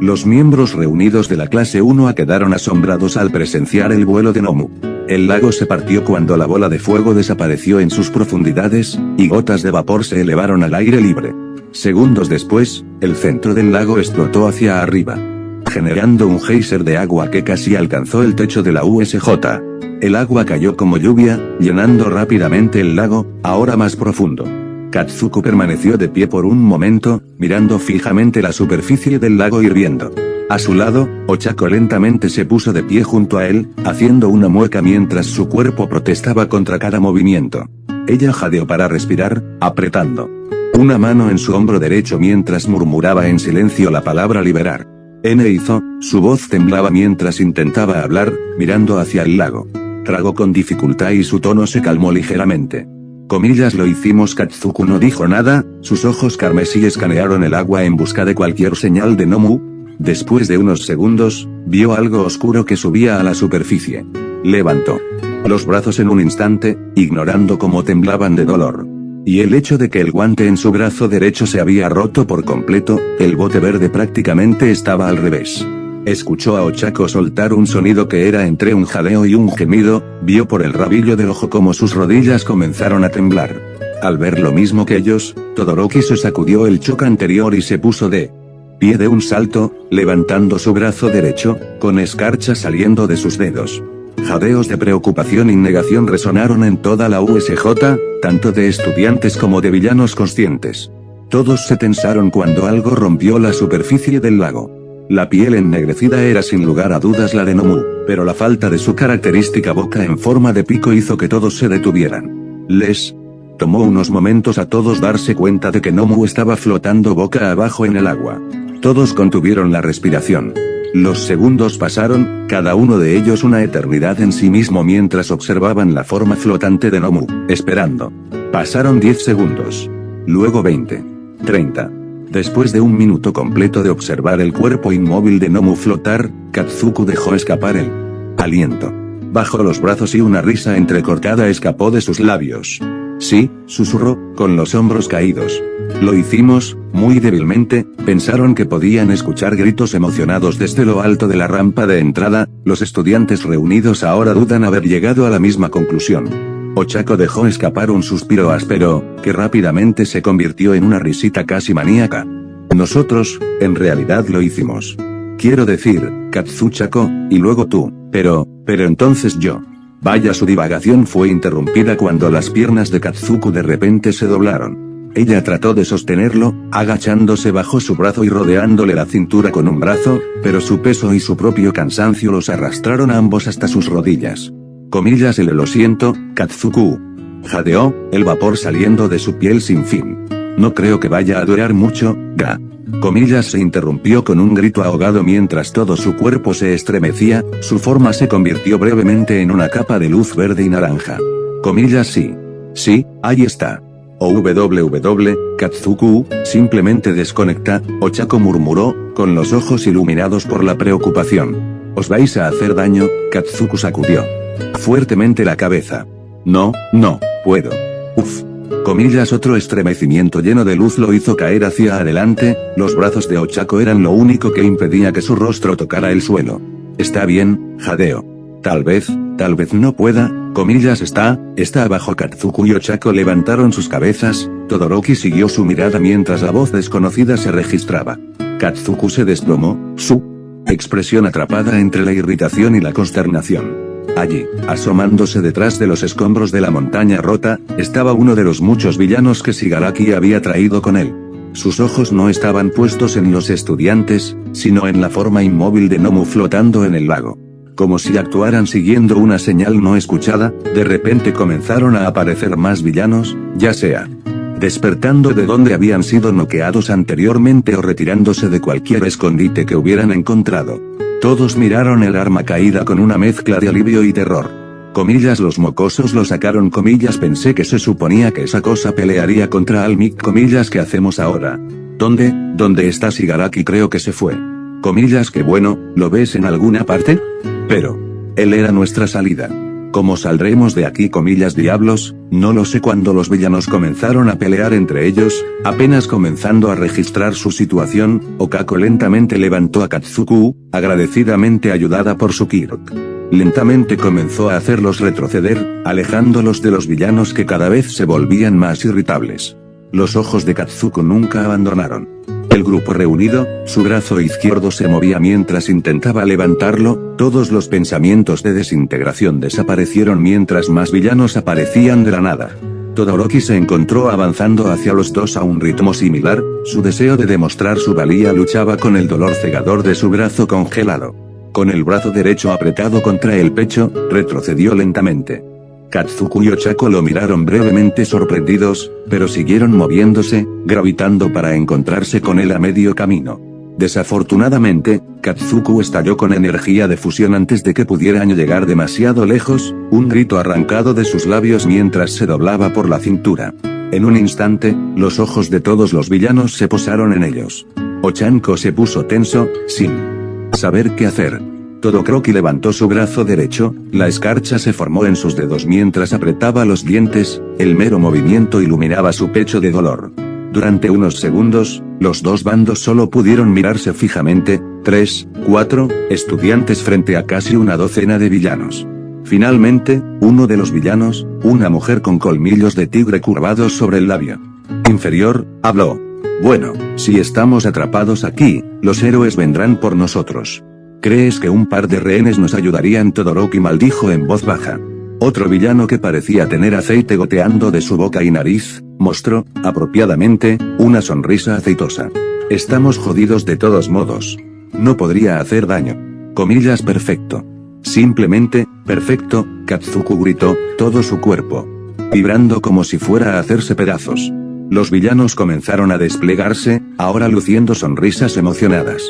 los miembros reunidos de la clase 1A quedaron asombrados al presenciar el vuelo de Nomu. El lago se partió cuando la bola de fuego desapareció en sus profundidades, y gotas de vapor se elevaron al aire libre. Segundos después, el centro del lago explotó hacia arriba, generando un geyser de agua que casi alcanzó el techo de la USJ. El agua cayó como lluvia, llenando rápidamente el lago, ahora más profundo. Katsuku permaneció de pie por un momento, mirando fijamente la superficie del lago hirviendo. A su lado, Ochako lentamente se puso de pie junto a él, haciendo una mueca mientras su cuerpo protestaba contra cada movimiento. Ella jadeó para respirar, apretando una mano en su hombro derecho mientras murmuraba en silencio la palabra liberar. Hizo, su voz temblaba mientras intentaba hablar, mirando hacia el lago. Tragó con dificultad y su tono se calmó ligeramente. Comillas lo hicimos. Katsuku no dijo nada, sus ojos carmesí escanearon el agua en busca de cualquier señal de Nomu. Después de unos segundos, vio algo oscuro que subía a la superficie. Levantó los brazos en un instante, ignorando cómo temblaban de dolor. Y el hecho de que el guante en su brazo derecho se había roto por completo, el bote verde prácticamente estaba al revés. Escuchó a Ochako soltar un sonido que era entre un jadeo y un gemido, vio por el rabillo del ojo cómo sus rodillas comenzaron a temblar. Al ver lo mismo que ellos, Todoroki se sacudió el shock anterior y se puso de pie de un salto, levantando su brazo derecho, con escarcha saliendo de sus dedos. Jadeos de preocupación y negación resonaron en toda la USJ, tanto de estudiantes como de villanos conscientes. Todos se tensaron cuando algo rompió la superficie del lago. La piel ennegrecida era sin lugar a dudas la de Nomu, pero la falta de su característica boca en forma de pico hizo que todos se detuvieran. Les tomó unos momentos a todos darse cuenta de que Nomu estaba flotando boca abajo en el agua. Todos contuvieron la respiración. Los segundos pasaron, cada uno de ellos una eternidad en sí mismo mientras observaban la forma flotante de Nomu, esperando. Pasaron 10 segundos. Luego 20. 30. Después de un minuto completo de observar el cuerpo inmóvil de Nomu flotar, Katsuku dejó escapar el aliento. Bajó los brazos y una risa entrecortada escapó de sus labios. Sí, susurró, con los hombros caídos. Lo hicimos, muy débilmente, pensaron que podían escuchar gritos emocionados desde lo alto de la rampa de entrada, los estudiantes reunidos ahora dudan haber llegado a la misma conclusión. Ochako dejó escapar un suspiro áspero, que rápidamente se convirtió en una risita casi maníaca. Nosotros, en realidad lo hicimos. Quiero decir, Katsuchako, y luego tú, pero entonces yo. Vaya, su divagación fue interrumpida cuando las piernas de Katsuku de repente se doblaron. Ella trató de sostenerlo, agachándose bajo su brazo y rodeándole la cintura con un brazo, pero su peso y su propio cansancio los arrastraron a ambos hasta sus rodillas. Comillas, lo siento, Katsuku. Jadeó, el vapor saliendo de su piel sin fin. No creo que vaya a durar mucho, ga. Comillas, se interrumpió con un grito ahogado mientras todo su cuerpo se estremecía, su forma se convirtió brevemente en una capa de luz verde y naranja. Comillas, sí. Sí, ahí está. Katsuku, simplemente desconecta, Ochako murmuró, con los ojos iluminados por la preocupación. ¿Os vais a hacer daño? Katsuku sacudió fuertemente la cabeza. No puedo. Uf. Comillas, otro estremecimiento lleno de luz lo hizo caer hacia adelante, los brazos de Ochako eran lo único que impedía que su rostro tocara el suelo. Está bien, jadeo. Tal vez no pueda, comillas, está abajo. Katsuku y Ochako levantaron sus cabezas, Todoroki siguió su mirada mientras la voz desconocida se registraba. Katsuku se desplomó, su expresión atrapada entre la irritación y la consternación. Allí, asomándose detrás de los escombros de la montaña rota, estaba uno de los muchos villanos que Shigaraki había traído con él. Sus ojos no estaban puestos en los estudiantes, sino en la forma inmóvil de Nomu flotando en el lago. Como si actuaran siguiendo una señal no escuchada, de repente comenzaron a aparecer más villanos, ya sea despertando de donde habían sido noqueados anteriormente o retirándose de cualquier escondite que hubieran encontrado. Todos miraron el arma caída con una mezcla de alivio y terror. Comillas, los mocosos lo sacaron. Comillas, pensé que se suponía que esa cosa pelearía contra Almik. Comillas, ¿qué hacemos ahora? ¿Dónde está Shigaraki? Creo que se fue. Comillas, qué bueno, ¿lo ves en alguna parte? Pero él era nuestra salida. ¿Cómo saldremos de aquí? Comillas, diablos, no lo sé. Cuando los villanos comenzaron a pelear entre ellos, apenas comenzando a registrar su situación, Okako lentamente levantó a Katsuku, agradecidamente ayudada por su Kirk. Lentamente comenzó a hacerlos retroceder, alejándolos de los villanos que cada vez se volvían más irritables. Los ojos de Katsuku nunca abandonaron el grupo reunido, su brazo izquierdo se movía mientras intentaba levantarlo, todos los pensamientos de desintegración desaparecieron mientras más villanos aparecían de la nada. Todoroki se encontró avanzando hacia los dos a un ritmo similar, su deseo de demostrar su valía luchaba con el dolor cegador de su brazo congelado. Con el brazo derecho apretado contra el pecho, retrocedió lentamente. Katsuku y Ochako lo miraron brevemente sorprendidos, pero siguieron moviéndose, gravitando para encontrarse con él a medio camino. Desafortunadamente, Katsuku estalló con energía de fusión antes de que pudieran llegar demasiado lejos, un grito arrancado de sus labios mientras se doblaba por la cintura. En un instante, los ojos de todos los villanos se posaron en ellos. Ochanko se puso tenso, sin saber qué hacer. Todoroki levantó su brazo derecho, la escarcha se formó en sus dedos mientras apretaba los dientes, el mero movimiento iluminaba su pecho de dolor. Durante unos segundos, los dos bandos solo pudieron mirarse fijamente, 3, 4, estudiantes frente a casi una docena de villanos. Finalmente, uno de los villanos, una mujer con colmillos de tigre curvados sobre el labio inferior, habló. Bueno, si estamos atrapados aquí, los héroes vendrán por nosotros. ¿Crees que un par de rehenes nos ayudarían? Todoroki maldijo en voz baja. Otro villano que parecía tener aceite goteando de su boca y nariz, mostró, apropiadamente, una sonrisa aceitosa. Estamos jodidos de todos modos. No podría hacer daño. Comillas perfecto. Simplemente, perfecto, Katsuku gritó, todo su cuerpo vibrando como si fuera a hacerse pedazos. Los villanos comenzaron a desplegarse, ahora luciendo sonrisas emocionadas.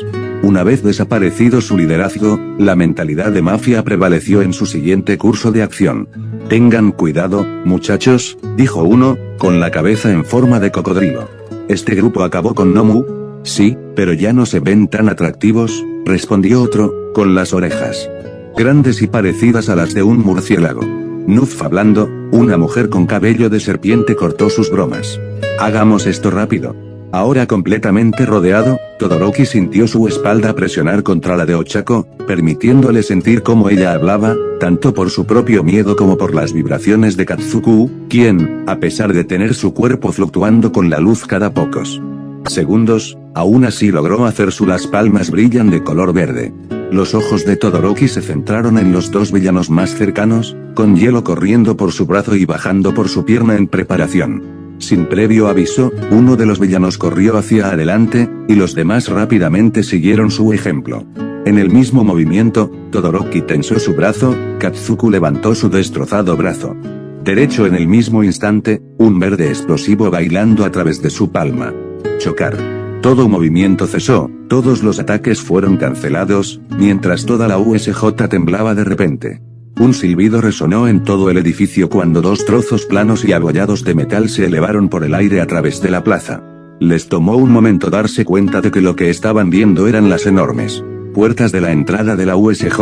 Una vez desaparecido su liderazgo, la mentalidad de mafia prevaleció en su siguiente curso de acción. Tengan cuidado, muchachos, dijo uno, con la cabeza en forma de cocodrilo. ¿Este grupo acabó con Nomu? Sí, pero ya no se ven tan atractivos, respondió otro, con las orejas grandes y parecidas a las de un murciélago. Nuf hablando, una mujer con cabello de serpiente cortó sus bromas. Hagamos esto rápido. Ahora completamente rodeado, Todoroki sintió su espalda presionar contra la de Ochako, permitiéndole sentir cómo ella hablaba, tanto por su propio miedo como por las vibraciones de Katsuku, quien, a pesar de tener su cuerpo fluctuando con la luz cada pocos segundos, aún así logró hacer las palmas brillan de color verde. Los ojos de Todoroki se centraron en los dos villanos más cercanos, con hielo corriendo por su brazo y bajando por su pierna en preparación. Sin previo aviso, uno de los villanos corrió hacia adelante, y los demás rápidamente siguieron su ejemplo. En el mismo movimiento, Todoroki tensó su brazo, Katsuku levantó su destrozado brazo derecho en el mismo instante, un verde explosivo bailando a través de su palma. Chocar. Todo movimiento cesó, todos los ataques fueron cancelados, mientras toda la USJ temblaba de repente. Un silbido resonó en todo el edificio cuando dos trozos planos y abollados de metal se elevaron por el aire a través de la plaza. Les tomó un momento darse cuenta de que lo que estaban viendo eran las enormes puertas de la entrada de la USJ,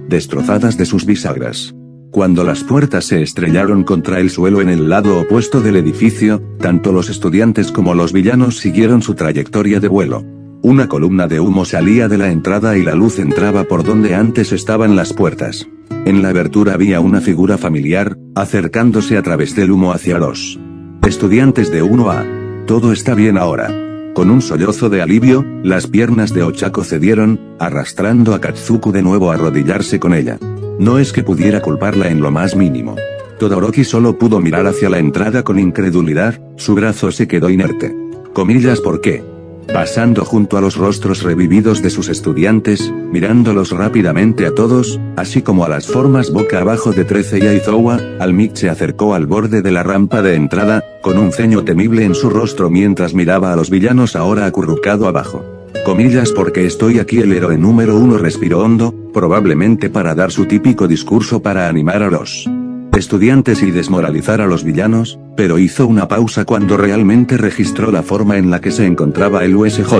destrozadas de sus bisagras. Cuando las puertas se estrellaron contra el suelo en el lado opuesto del edificio, tanto los estudiantes como los villanos siguieron su trayectoria de vuelo. Una columna de humo salía de la entrada y la luz entraba por donde antes estaban las puertas. En la abertura había una figura familiar, acercándose a través del humo hacia los estudiantes de 1A. Todo está bien ahora. Con un sollozo de alivio, las piernas de Ochako cedieron, arrastrando a Katsuku de nuevo a arrodillarse con ella. No es que pudiera culparla en lo más mínimo. Todoroki solo pudo mirar hacia la entrada con incredulidad, su brazo se quedó inerte. Comillas ¿por qué? Pasando junto a los rostros revividos de sus estudiantes, mirándolos rápidamente a todos, así como a las formas boca abajo de Trece y Aizawa, Almik se acercó al borde de la rampa de entrada, con un ceño temible en su rostro mientras miraba a los villanos ahora acurrucado abajo. Comillas porque estoy aquí. El héroe número 1 respiró hondo, probablemente para dar su típico discurso para animar a los estudiantes y desmoralizar a los villanos, pero hizo una pausa cuando realmente registró la forma en la que se encontraba el USJ.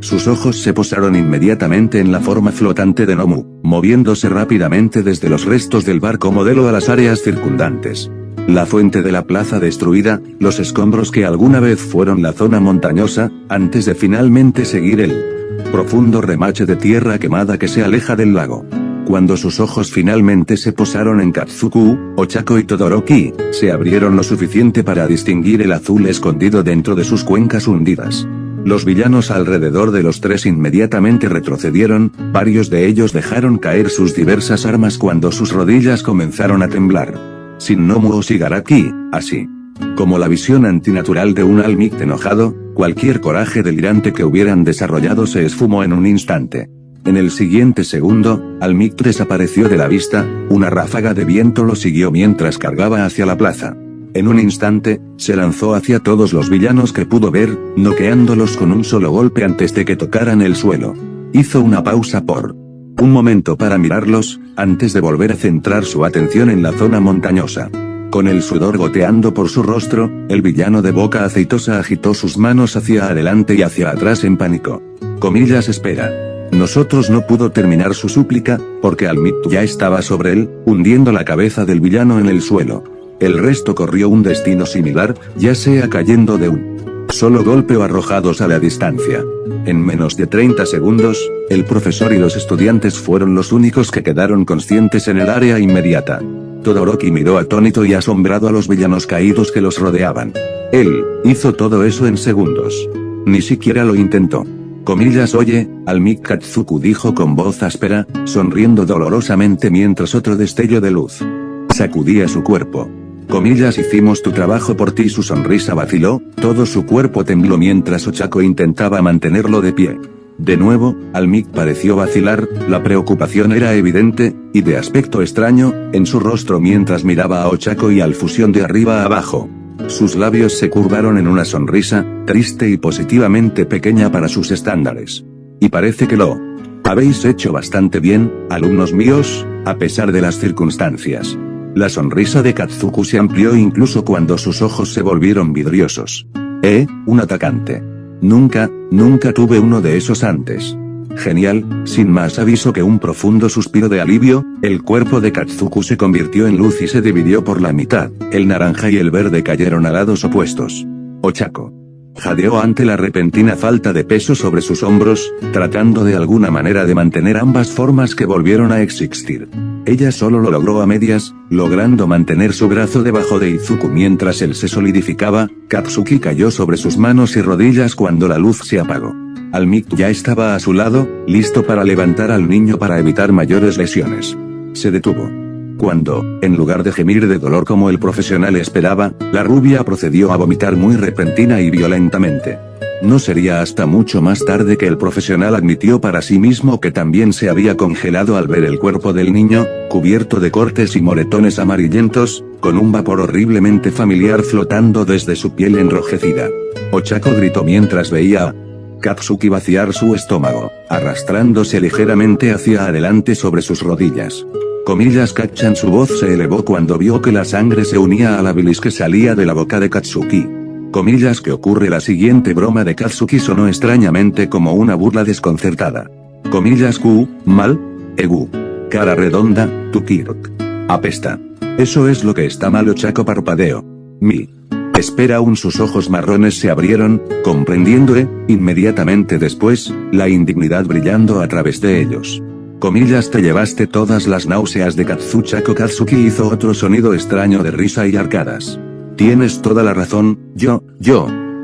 Sus ojos se posaron inmediatamente en la forma flotante de Nomu, moviéndose rápidamente desde los restos del barco modelo a las áreas circundantes. La fuente de la plaza destruida, los escombros que alguna vez fueron la zona montañosa, antes de finalmente seguir el profundo remache de tierra quemada que se aleja del lago. Cuando sus ojos finalmente se posaron en Katsuku, Ochako y Todoroki, se abrieron lo suficiente para distinguir el azul escondido dentro de sus cuencas hundidas. Los villanos alrededor de los tres inmediatamente retrocedieron, varios de ellos dejaron caer sus diversas armas cuando sus rodillas comenzaron a temblar. Sin Nomu o Shigaraki, así como la visión antinatural de un Almik enojado, cualquier coraje delirante que hubieran desarrollado se esfumó en un instante. En el siguiente segundo, Almik desapareció de la vista, una ráfaga de viento lo siguió mientras cargaba hacia la plaza. En un instante, se lanzó hacia todos los villanos que pudo ver, noqueándolos con un solo golpe antes de que tocaran el suelo. Hizo una pausa por un momento para mirarlos, antes de volver a centrar su atención en la zona montañosa. Con el sudor goteando por su rostro, el villano de boca aceitosa agitó sus manos hacia adelante y hacia atrás en pánico. Comillas espera. Nosotros no pudo terminar su súplica, porque Almit ya estaba sobre él, hundiendo la cabeza del villano en el suelo. El resto corrió un destino similar, ya sea cayendo de un solo golpe o arrojados a la distancia. En menos de 30 segundos, el profesor y los estudiantes fueron los únicos que quedaron conscientes en el área inmediata. Todoroki miró atónito y asombrado a los villanos caídos que los rodeaban. Él hizo todo eso en segundos. Ni siquiera lo intentó. Comillas, oye, Almit Katsuku dijo con voz áspera, sonriendo dolorosamente mientras otro destello de luz sacudía su cuerpo. Comillas, hicimos tu trabajo por ti. Su sonrisa vaciló, todo su cuerpo tembló mientras Ochako intentaba mantenerlo de pie. De nuevo, Almit pareció vacilar, la preocupación era evidente, y de aspecto extraño, en su rostro mientras miraba a Ochako y al fusión de arriba a abajo. Sus labios se curvaron en una sonrisa, triste y positivamente pequeña para sus estándares. Y parece que lo habéis hecho bastante bien, alumnos míos, a pesar de las circunstancias. La sonrisa de Katsuku se amplió incluso cuando sus ojos se volvieron vidriosos. Un atacante. Nunca tuve uno de esos antes. Genial, sin más aviso que un profundo suspiro de alivio, el cuerpo de Katsuku se convirtió en luz y se dividió por la mitad, el naranja y el verde cayeron a lados opuestos. Ochako jadeó ante la repentina falta de peso sobre sus hombros, tratando de alguna manera de mantener ambas formas que volvieron a existir. Ella solo lo logró a medias, logrando mantener su brazo debajo de Izuku mientras él se solidificaba. Katsuki cayó sobre sus manos y rodillas cuando la luz se apagó. Almit ya estaba a su lado, listo para levantar al niño para evitar mayores lesiones. Se detuvo. Cuando, en lugar de gemir de dolor como el profesional esperaba, la rubia procedió a vomitar muy repentina y violentamente. No sería hasta mucho más tarde que el profesional admitió para sí mismo que también se había congelado al ver el cuerpo del niño, cubierto de cortes y moretones amarillentos, con un vapor horriblemente familiar flotando desde su piel enrojecida. Ochako gritó mientras veía a Katsuki vaciar su estómago, arrastrándose ligeramente hacia adelante sobre sus rodillas. Comillas, Kachan, su voz se elevó cuando vio que la sangre se unía a la bilis que salía de la boca de Katsuki. Comillas, ¿qué ocurre? La siguiente broma de Katsuki sonó extrañamente como una burla desconcertada. Comillas, mal, egu. Cara redonda, tukirok. Apesta. Eso es lo que está mal. Ochako parpadeó. Espera aún. Sus ojos marrones se abrieron, comprendiéndole, inmediatamente después, la indignidad brillando a través de ellos. Comillas, te llevaste todas las náuseas de Katsuchako. Katsuki hizo otro sonido extraño de risa y arcadas. Tienes toda la razón, yo,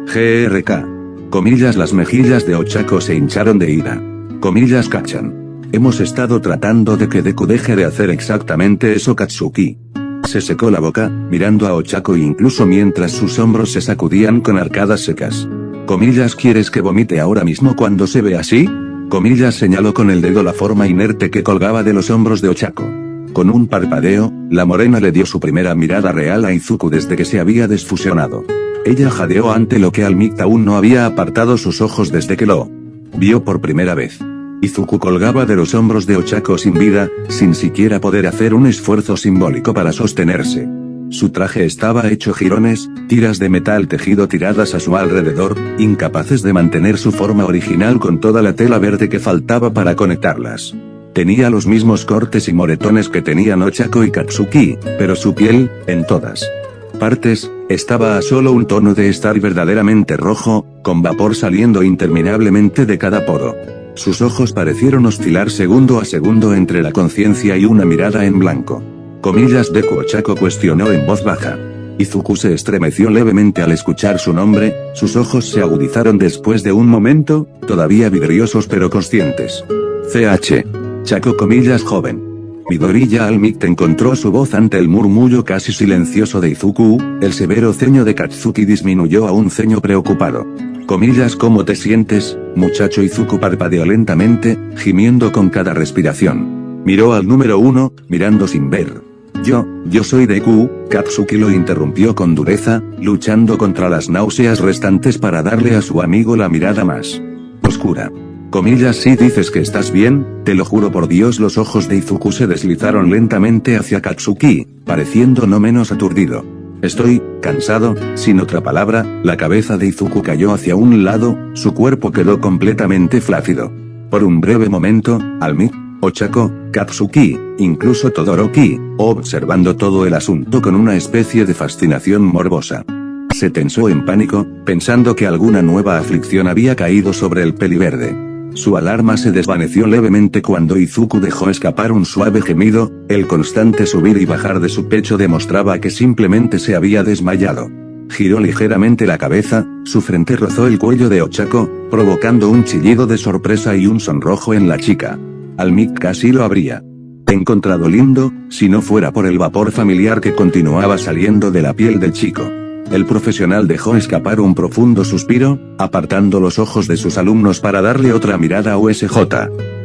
GRK. Comillas, las mejillas de Ochako se hincharon de ira. Comillas, Kachan. Hemos estado tratando de que Deku deje de hacer exactamente eso. Katsuki se secó la boca, mirando a Ochako incluso mientras sus hombros se sacudían con arcadas secas. Comillas, ¿quieres que vomite ahora mismo cuando se ve así? Comillas, señaló con el dedo la forma inerte que colgaba de los hombros de Ochako. Con un parpadeo, la morena le dio su primera mirada real a Izuku desde que se había desfusionado. Ella jadeó ante lo que Almit aún no había apartado sus ojos desde que lo vio por primera vez. Izuku colgaba de los hombros de Ochako sin vida, sin siquiera poder hacer un esfuerzo simbólico para sostenerse. Su traje estaba hecho jirones, tiras de metal tejido tiradas a su alrededor, incapaces de mantener su forma original con toda la tela verde que faltaba para conectarlas. Tenía los mismos cortes y moretones que tenían Ochako y Katsuki, pero su piel, en todas partes, estaba a solo un tono de estar verdaderamente rojo, con vapor saliendo interminablemente de cada poro. Sus ojos parecieron oscilar segundo a segundo entre la conciencia y una mirada en blanco. Comillas, Deku. Ochako cuestionó en voz baja. Izuku se estremeció levemente al escuchar su nombre, sus ojos se agudizaron después de un momento, todavía vidriosos pero conscientes. CH. Chako. Comillas, joven. Midoriya. Almit encontró su voz ante el murmullo casi silencioso de Izuku, el severo ceño de Katsuki disminuyó a un ceño preocupado. Comillas, ¿cómo te sientes, muchacho? Izuku parpadeó lentamente, gimiendo con cada respiración. Miró al número 1, mirando sin ver. Yo soy Deku. Katsuki lo interrumpió con dureza, luchando contra las náuseas restantes para darle a su amigo la mirada más oscura. Comillas, si dices que estás bien, te lo juro por Dios. Los ojos de Izuku se deslizaron lentamente hacia Katsuki, pareciendo no menos aturdido. Estoy cansado. Sin otra palabra, la cabeza de Izuku cayó hacia un lado, su cuerpo quedó completamente flácido. Por un breve momento, Almik, Ochako, Katsuki, incluso Todoroki, observando todo el asunto con una especie de fascinación morbosa. Se tensó en pánico, pensando que alguna nueva aflicción había caído sobre el peliverde. Su alarma se desvaneció levemente cuando Izuku dejó escapar un suave gemido, el constante subir y bajar de su pecho demostraba que simplemente se había desmayado. Giró ligeramente la cabeza, su frente rozó el cuello de Ochako, provocando un chillido de sorpresa y un sonrojo en la chica. Almik casi lo habría encontrado lindo, si no fuera por el vapor familiar que continuaba saliendo de la piel del chico. El profesional dejó escapar un profundo suspiro, apartando los ojos de sus alumnos para darle otra mirada a USJ.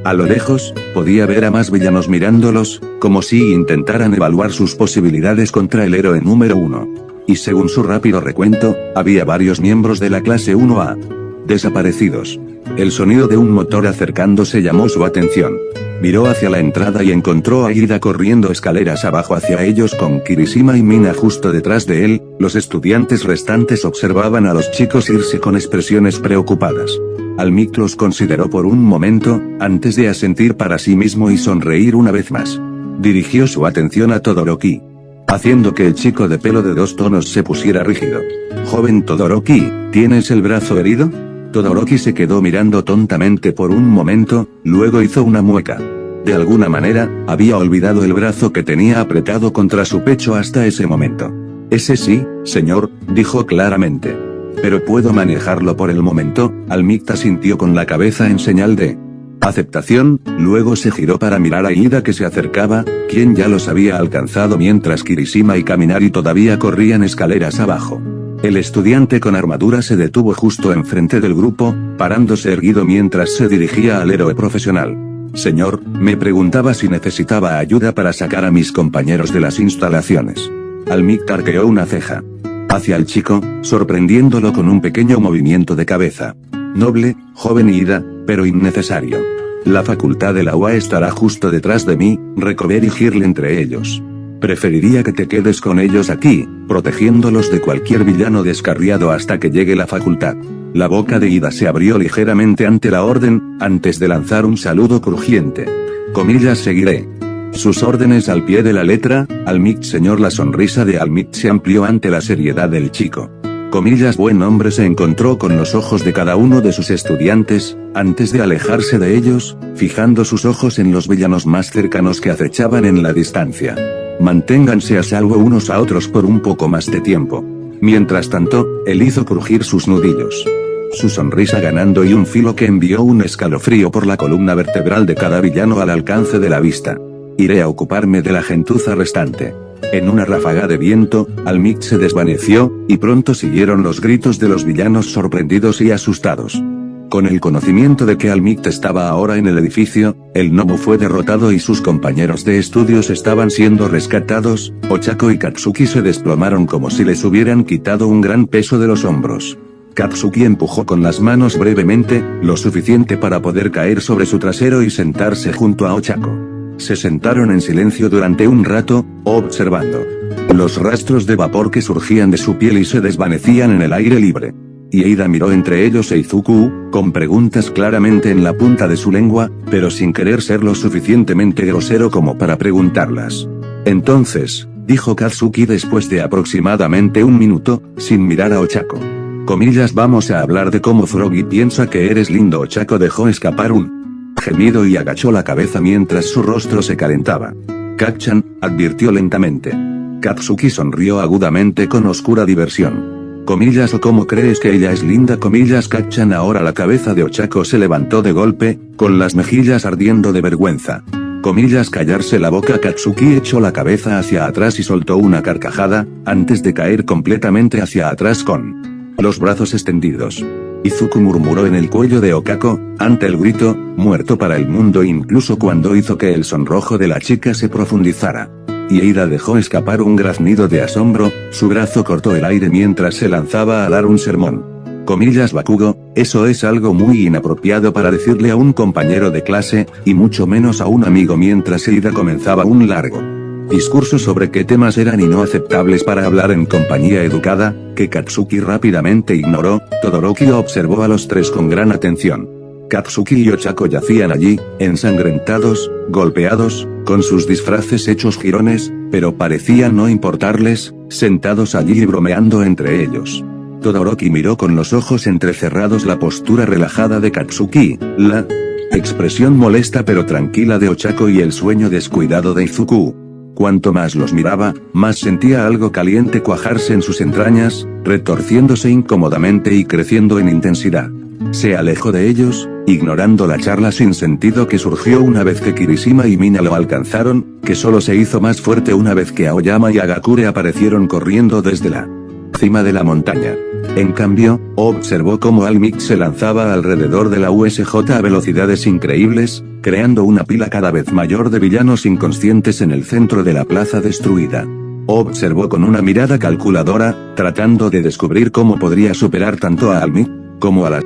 A lo lejos, podía ver a más villanos mirándolos, como si intentaran evaluar sus posibilidades contra el héroe número 1. Y según su rápido recuento, había varios miembros de la clase 1A desaparecidos. El sonido de un motor acercándose llamó su atención. Miró hacia la entrada y encontró a Ida corriendo escaleras abajo hacia ellos con Kirishima y Mina justo detrás de él. Los estudiantes restantes observaban a los chicos irse con expresiones preocupadas. Almik los consideró por un momento, antes de asentir para sí mismo y sonreír una vez más. Dirigió su atención a Todoroki, haciendo que el chico de pelo de 2 tonos se pusiera rígido. Joven Todoroki, ¿tienes el brazo herido? Todoroki se quedó mirando tontamente por un momento, luego hizo una mueca. De alguna manera, había olvidado el brazo que tenía apretado contra su pecho hasta ese momento. Ese sí, señor, dijo claramente. Pero puedo manejarlo por el momento. Almik asintió con la cabeza en señal de aceptación, luego se giró para mirar a Ida que se acercaba, quien ya los había alcanzado mientras Kirishima y Kaminari todavía corrían escaleras abajo. El estudiante con armadura se detuvo justo enfrente del grupo, parándose erguido mientras se dirigía al héroe profesional. Señor, me preguntaba si necesitaba ayuda para sacar a mis compañeros de las instalaciones. Almik arqueó una ceja hacia el chico, sorprendiéndolo con un pequeño movimiento de cabeza. Noble, joven Ida, pero innecesario. La facultad de la UA estará justo detrás de mí, Recover y Girl entre ellos. Preferiría que te quedes con ellos aquí, protegiéndolos de cualquier villano descarriado hasta que llegue la facultad. La boca de Ida se abrió ligeramente ante la orden, antes de lanzar un saludo crujiente. Comillas seguiré sus órdenes al pie de la letra. Almik señor. La sonrisa de Almik se amplió ante la seriedad del chico. Comillas buen hombre se encontró con los ojos de cada uno de sus estudiantes, antes de alejarse de ellos, fijando sus ojos en los villanos más cercanos que acechaban en la distancia. Manténganse a salvo unos a otros por un poco más de tiempo. Mientras tanto, él hizo crujir sus nudillos. Su sonrisa ganando y un filo que envió un escalofrío por la columna vertebral de cada villano al alcance de la vista. Iré a ocuparme de la gentuza restante. En una ráfaga de viento, Almik se desvaneció, y pronto siguieron los gritos de los villanos sorprendidos y asustados. Con el conocimiento de que Almik estaba ahora en el edificio, el gnomo fue derrotado y sus compañeros de estudios estaban siendo rescatados. Ochako y Katsuki se desplomaron como si les hubieran quitado un gran peso de los hombros. Katsuki empujó con las manos brevemente, lo suficiente para poder caer sobre su trasero y sentarse junto a Ochako. Se sentaron en silencio durante un rato, observando los rastros de vapor que surgían de su piel y se desvanecían en el aire libre. Y Ida miró entre ellos a Izuku, con preguntas claramente en la punta de su lengua, pero sin querer ser lo suficientemente grosero como para preguntarlas. Entonces, dijo Katsuki después de aproximadamente un minuto, sin mirar a Ochako. Comillas vamos a hablar de cómo Froggy piensa que eres lindo. Ochako dejó escapar un gemido y agachó la cabeza mientras su rostro se calentaba. Kacchan, advirtió lentamente. Katsuki sonrió agudamente con oscura diversión. Comillas o cómo crees que ella es linda. Comillas Kacchan. Ahora la cabeza de Ochako se levantó de golpe, con las mejillas ardiendo de vergüenza. Comillas callarse la boca. Katsuki echó la cabeza hacia atrás y soltó una carcajada, antes de caer completamente hacia atrás con los brazos extendidos. Izuku murmuró en el cuello de Okako, ante el grito, muerto para el mundo incluso cuando hizo que el sonrojo de la chica se profundizara. Y Ida dejó escapar un graznido de asombro, su brazo cortó el aire mientras se lanzaba a dar un sermón. Comillas Bakugo, eso es algo muy inapropiado para decirle a un compañero de clase, y mucho menos a un amigo mientras Ida comenzaba un largo discurso sobre qué temas eran y no aceptables para hablar en compañía educada, que Katsuki rápidamente ignoró. Todoroki observó a los tres con gran atención. Katsuki y Ochako yacían allí, ensangrentados, golpeados, con sus disfraces hechos jirones, pero parecían no importarles, sentados allí y bromeando entre ellos. Todoroki miró con los ojos entrecerrados la postura relajada de Katsuki, la expresión molesta pero tranquila de Ochako y el sueño descuidado de Izuku. Cuanto más los miraba, más sentía algo caliente cuajarse en sus entrañas, retorciéndose incómodamente y creciendo en intensidad. Se alejó de ellos, ignorando la charla sin sentido que surgió una vez que Kirishima y Mina lo alcanzaron, que solo se hizo más fuerte una vez que Aoyama y Agakure aparecieron corriendo desde la cima de la montaña. En cambio, observó cómo All Might se lanzaba alrededor de la USJ a velocidades increíbles, creando una pila cada vez mayor de villanos inconscientes en el centro de la plaza destruida. Observó con una mirada calculadora, tratando de descubrir cómo podría superar tanto a All Might como a las